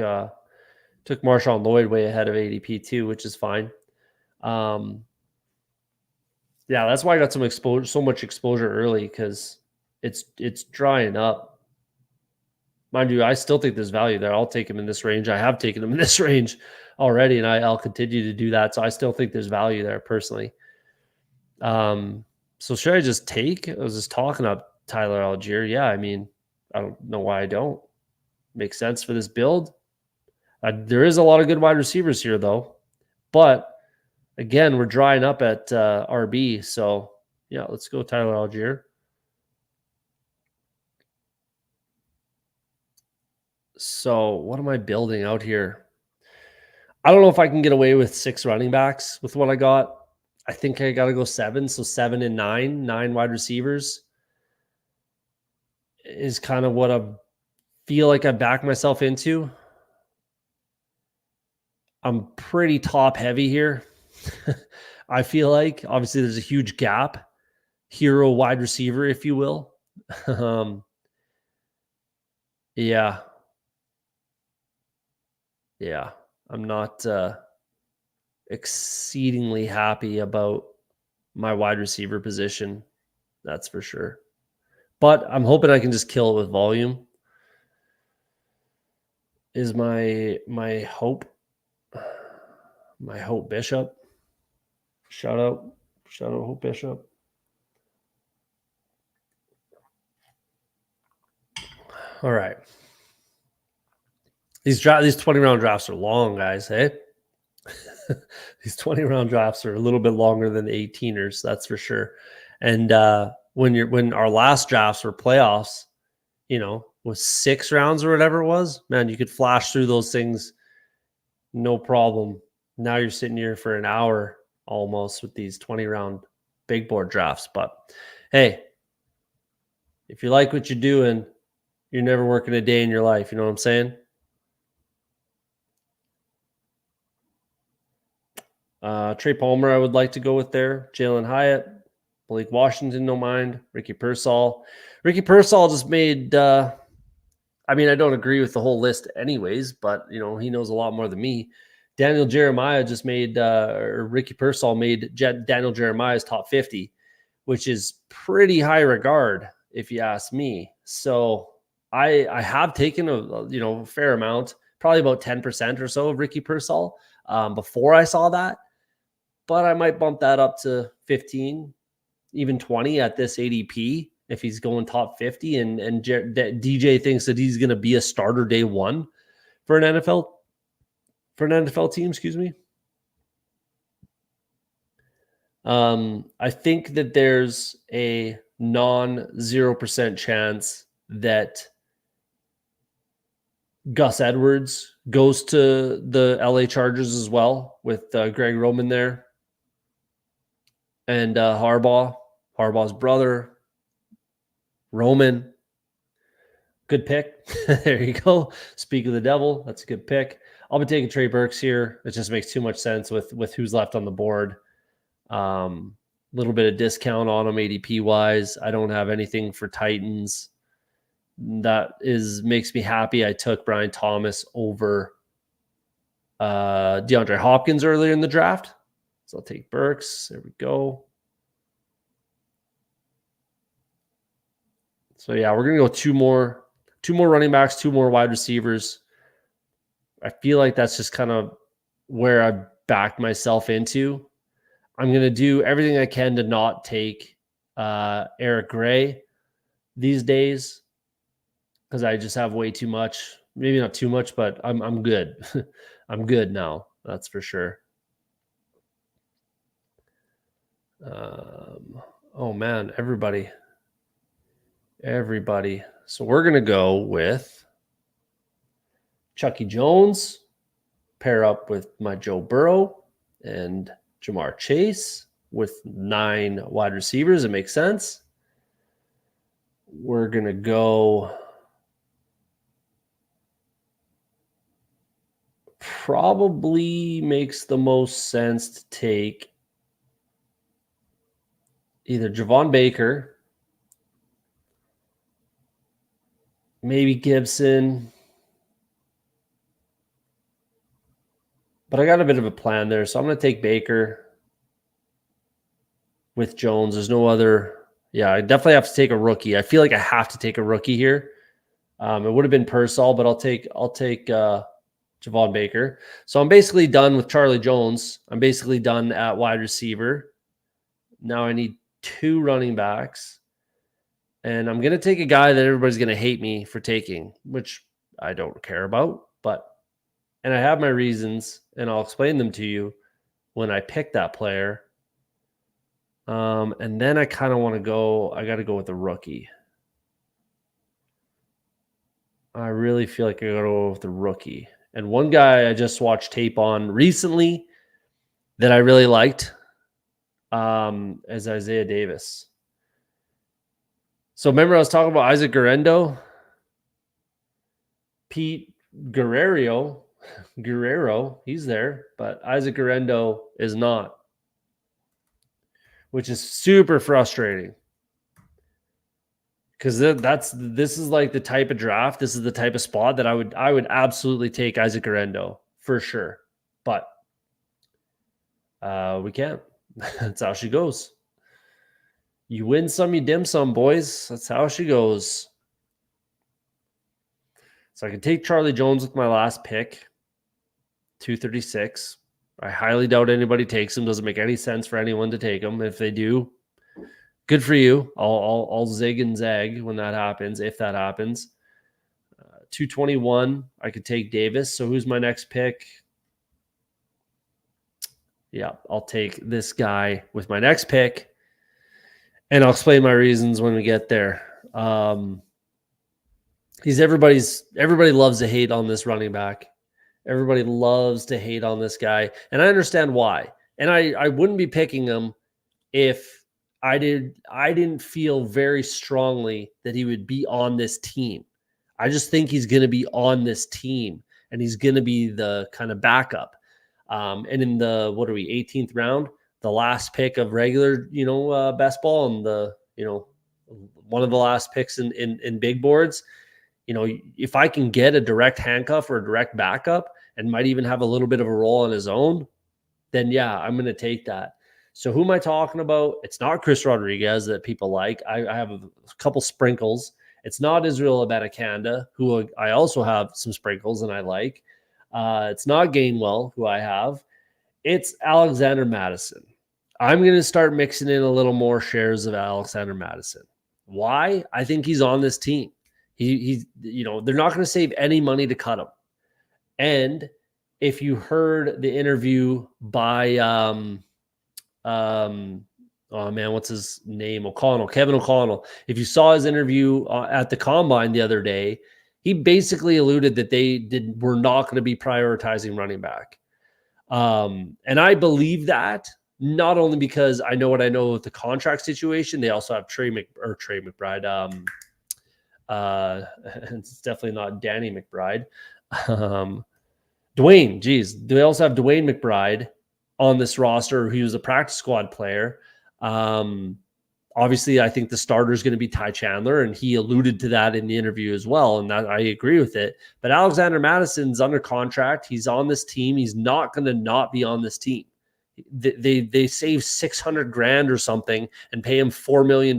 Marshawn Lloyd way ahead of ADP too, which is fine. Yeah, that's why I got so much exposure early, because it's drying up. Mind you, I still think there's value there. I'll take him in this range. I have taken him in this range already, and I'll continue to do that. So I still think there's value there personally. So should I just take? I was just talking up Tyler Algier. Yeah, I mean, I don't know why I don't. Makes sense for this build. There is a lot of good wide receivers here, though. But again, we're drying up at RB. So yeah, let's go Tyler Algier. So what am I building out here? I don't know if I can get away with 6 running backs with what I got. I think I got to go 7. So 7 and 9 wide receivers is kind of what I feel like I back myself into. I'm pretty top heavy here. I feel like obviously there's a huge gap. Hero wide receiver, if you will. Yeah. I'm not exceedingly happy about my wide receiver position. That's for sure. But I'm hoping I can just kill it with volume. Is my hope. My Hope Bishop. Shout out Hope Bishop. All right. These 20-round drafts are long, guys. Hey, these 20-round drafts are a little bit longer than the 18ers, that's for sure. And when our last drafts were playoffs, with 6 rounds or whatever it was, man, you could flash through those things, no problem. Now you're sitting here for an hour almost with these 20-round big board drafts. But hey, if you like what you're doing, you're never working a day in your life. You know what I'm saying? Trey Palmer, I would like to go with there. Jalen Hyatt, Blake Washington, no mind. Ricky Pearsall. Ricky Pearsall just made, I don't agree with the whole list anyways, but, he knows a lot more than me. Daniel Jeremiah just made, or Ricky Pearsall made Daniel Jeremiah's top 50, which is pretty high regard, if you ask me. So I have taken a fair amount, probably about 10% or so of Ricky Pearsall before I saw that. but I might bump that up to 15, even 20 at this ADP if he's going top 50 and DJ thinks that he's going to be a starter day one for an NFL team, excuse me. I think that there's a non-0% chance that Gus Edwards goes to the LA Chargers as well with Greg Roman there. And Harbaugh's brother, Roman. Good pick. There you go. Speak of the devil. That's a good pick. I'll be taking Trey Burks here. It just makes too much sense with who's left on the board. Little bit of discount on him ADP wise. I don't have anything for Titans. That makes me happy. I took Brian Thomas over DeAndre Hopkins earlier in the draft. So I'll take Burks. There we go. So yeah, we're gonna go two more running backs, two more wide receivers. I feel like that's just kind of where I backed myself into. I'm gonna do everything I can to not take Eric Gray these days because I just have way too much. Maybe not too much, but I'm good. I'm good now. That's for sure. Oh man, everybody. So we're going to go with Chucky Jones, pair up with my Joe Burrow and Jamar Chase with 9 wide receivers. It makes sense. We're going to go probably makes the most sense to take either Javon Baker, maybe Gibson. But I got a bit of a plan there, so I'm going to take Baker with Jones. There's no other. Yeah, I definitely have to take a rookie. I feel like I have to take a rookie here. It would have been Pearsall, but I'll take Javon Baker. So I'm basically done with Charlie Jones. I'm basically done at wide receiver. Now I need 2 running backs. And I'm going to take a guy that everybody's going to hate me for taking, which I don't care about. And I have my reasons, and I'll explain them to you when I pick that player. And then I kind of want to go, I got to go with the rookie. I really feel like I got to go with the rookie. And one guy I just watched tape on recently that I really liked is Isaiah Davis. So remember I was talking about Isaac Pete Guerrero, he's there, but Isaac Guerrero is not, which is super frustrating. Because this is like the type of draft, this is the type of spot that I would absolutely take Isaac Guerrero for sure. But we can't. That's how she goes. You win some, you dim some, boys. That's how she goes. So I can take Charlie Jones with my last pick, 236. I highly doubt anybody takes him. Doesn't make any sense for anyone to take him. If they do, good for you. I'll zig and zag when that happens, if that happens. 221, I could take Davis. So who's my next pick? Yeah, I'll take this guy with my next pick. And I'll explain my reasons when we get there. Everybody loves to hate on this running back. Everybody loves to hate on this guy. And I understand why. And I wouldn't be picking him if I didn't feel very strongly that he would be on this team. I just think he's going to be on this team and he's going to be the kind of backup. And in the, 18th round, the last pick of regular, best ball and the, one of the last picks in big boards, if I can get a direct handcuff or a direct backup and might even have a little bit of a role on his own, then yeah, I'm going to take that. So who am I talking about? It's not Chris Rodriguez that people like. I have a couple sprinkles. It's not Israel Abanikanda, who I also have some sprinkles and I like. It's not Gainwell, who I have. It's Alexander Mattison. I'm going to start mixing in a little more shares of Alexander Mattison. Why? I think he's on this team. He's, they're not going to save any money to cut him. And if you heard the interview by, oh man, what's his name? Kevin O'Connell. If you saw his interview at the combine the other day, he basically alluded that were not going to be prioritizing running back. And I believe that not only because I know what I know with the contract situation, they also have Trey McBride. It's definitely not Danny McBride. Dwayne, they also have Dwayne McBride on this roster. He was a practice squad player. Obviously, I think the starter is going to be Ty Chandler, and he alluded to that in the interview as well, and that I agree with it. But Alexander Madison's under contract. He's on this team. He's not going to not be on this team. They save $600,000 or something and pay him $4 million.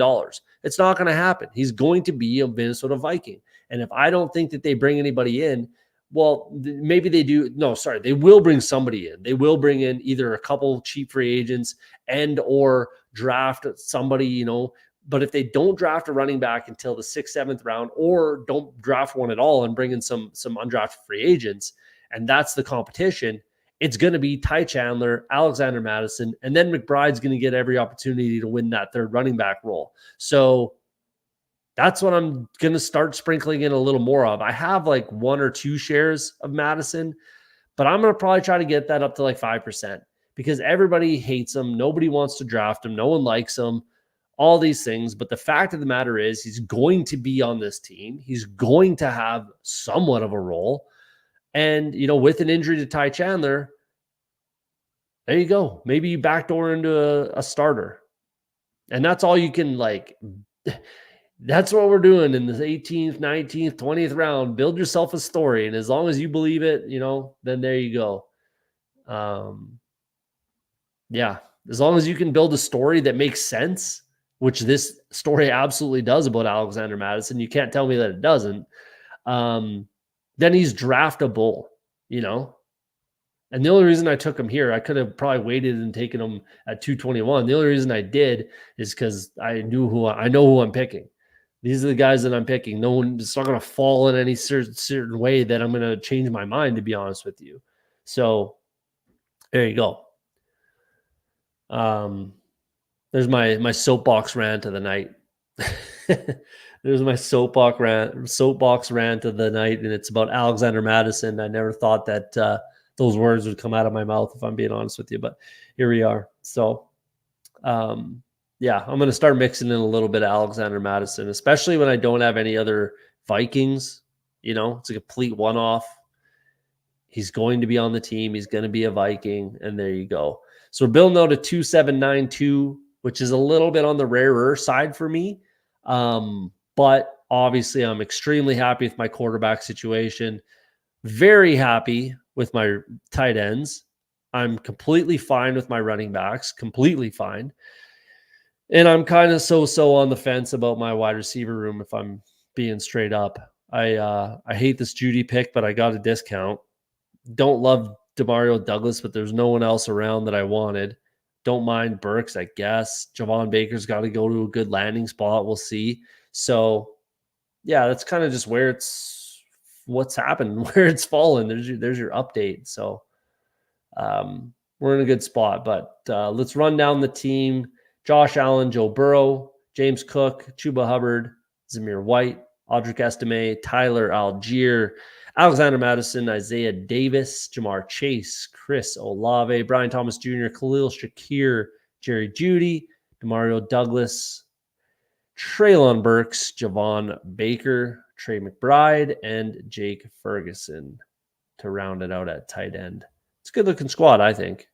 It's not going to happen. He's going to be a Minnesota Viking. And if I don't think that they bring anybody in, well, maybe they do. No, sorry. They will bring somebody in. They will bring in either a couple cheap free agents and or draft somebody, but if they don't draft a running back until the 6th, 7th round, or don't draft one at all and bring in some undrafted free agents, and that's the competition, it's going to be Ty Chandler, Alexander Mattison, and then McBride's going to get every opportunity to win that third running back role. So that's what I'm going to start sprinkling in a little more of. I have like 1 or 2 shares of Madison, but I'm going to probably try to get that up to like 5% because everybody hates him. Nobody wants to draft him. No one likes him, all these things. But the fact of the matter is he's going to be on this team. He's going to have somewhat of a role. And, with an injury to Ty Chandler, there you go. Maybe you backdoor into a starter. And that's all you can that's what we're doing in the 18th, 19th, 20th round. Build yourself a story. And as long as you believe it, then there you go. Yeah. As long as you can build a story that makes sense, which this story absolutely does about Alexander Mattison. You can't tell me that it doesn't. Then he's draftable, And the only reason I took him here, I could have probably waited and taken him at 221. The only reason I did is because I know who I'm picking. These are the guys that I'm picking. No one, it's not going to fall in any certain way that I'm going to change my mind, to be honest with you. So there you go. There's my soapbox rant of the night. There's my soapbox rant of the night, and it's about Alexander Mattison. I never thought that those words would come out of my mouth, if I'm being honest with you, but here we are. So, yeah, I'm going to start mixing in a little bit of Alexander Mattison, especially when I don't have any other Vikings. It's a complete one-off. He's going to be on the team. He's going to be a Viking, and there you go. So we're building out a 2792, which is a little bit on the rarer side for me. But obviously I'm extremely happy with my quarterback situation. Very happy with my tight ends. I'm completely fine with my running backs, completely fine. And I'm kind of so on the fence about my wide receiver room, if I'm being straight up. I hate this Judy pick, but I got a discount. Don't love Demario Douglas, but there's no one else around that I wanted. Don't mind Burks, I guess. Javon Baker's got to go to a good landing spot. We'll see. So, yeah, that's kind of just what's happened, where it's fallen. There's your update. So, we're in a good spot. But let's run down the team. Josh Allen, Joe Burrow, James Cook, Chuba Hubbard, Zamir White, Audric Estime, Tyler Algier, Alexander Mattison, Isaiah Davis, Jamar Chase, Chris Olave, Brian Thomas Jr., Khalil Shakir, Jerry Jeudy, Demario Douglas, Treylon Burks, Javon Baker, Trey McBride, and Jake Ferguson to round it out at tight end. It's a good-looking squad, I think.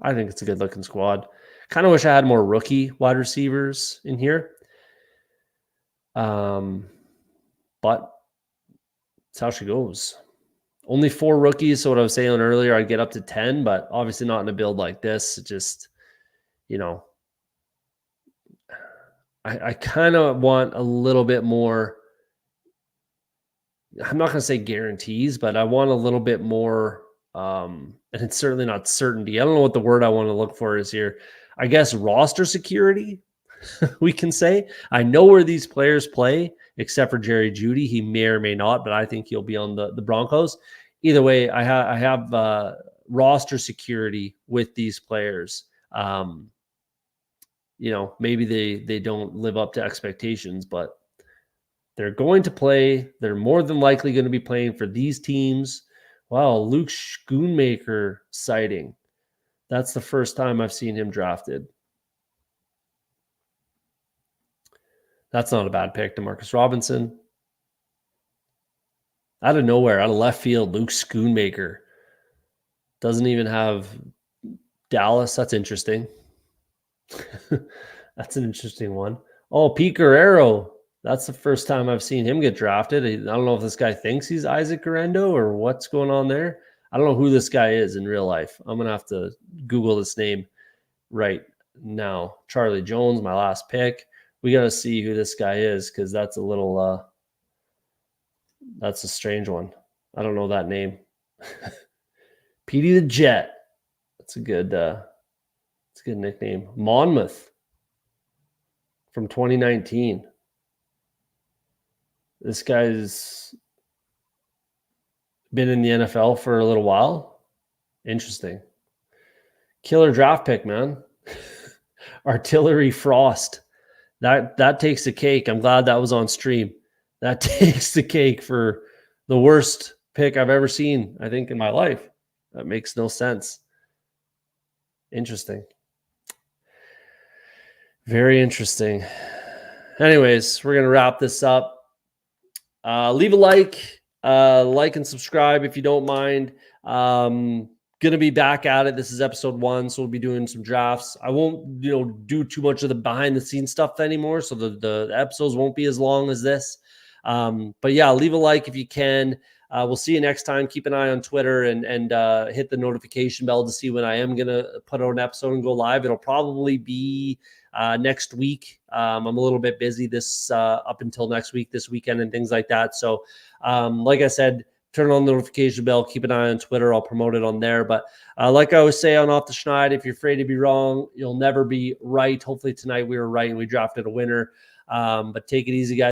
I think it's a good-looking squad. Kind of wish I had more rookie wide receivers in here. But that's how she goes. Only 4 rookies. So what I was saying earlier, I'd get up to 10, but obviously not in a build like this. It just, I kind of want a little bit more. I'm not going to say guarantees, but I want a little bit more And it's certainly not certainty. I don't know what the word I want to look for is here. I guess roster security, we can say. I know where these players play, except for Jerry Jeudy. He may or may not, but I think he'll be on the Broncos. Either way, I have roster security with these players. Maybe they don't live up to expectations, but they're going to play. They're more than likely going to be playing for these teams. Wow, Luke Schoonmaker sighting. That's the first time I've seen him drafted. That's not a bad pick. DeMarcus Robinson. Out of nowhere, out of left field, Luke Schoonmaker. Doesn't even have Dallas. That's interesting. That's an interesting one. Oh, Pete Guerrero. That's the first time I've seen him get drafted. I don't know if this guy thinks he's Isaac Guerrero or what's going on there. I don't know who this guy is in real life. I'm going to have to Google this name right now. Charlie Jones, my last pick. We got to see who this guy is because that's a little that's a strange one. I don't know that name. Petey the Jet. That's a good nickname. Monmouth from 2019. This guy's been in the NFL for a little while. Interesting. Killer draft pick, man. Artillery Frost. That takes the cake. I'm glad that was on stream. That takes the cake for the worst pick I've ever seen, I think, in my life. That makes no sense. Interesting. Very interesting. Anyways, we're going to wrap this up. Leave a like and subscribe if you don't mind. Going to be back at it. This is episode 1, so we'll be doing some drafts. I won't, do too much of the behind the scenes stuff anymore, so the episodes won't be as long as this. But yeah, leave a like if you can. We'll see you next time. Keep an eye on Twitter and hit the notification bell to see when I am going to put out an episode and go live. It'll probably be next week. I'm a little bit busy this up until next week, this weekend and things like that. So like I said, turn on the notification bell, keep an eye on Twitter. I'll promote it on there. But like I always say on Off the Schneid, if you're afraid to be wrong, you'll never be right. Hopefully tonight we were right and we drafted a winner. But take it easy, guys.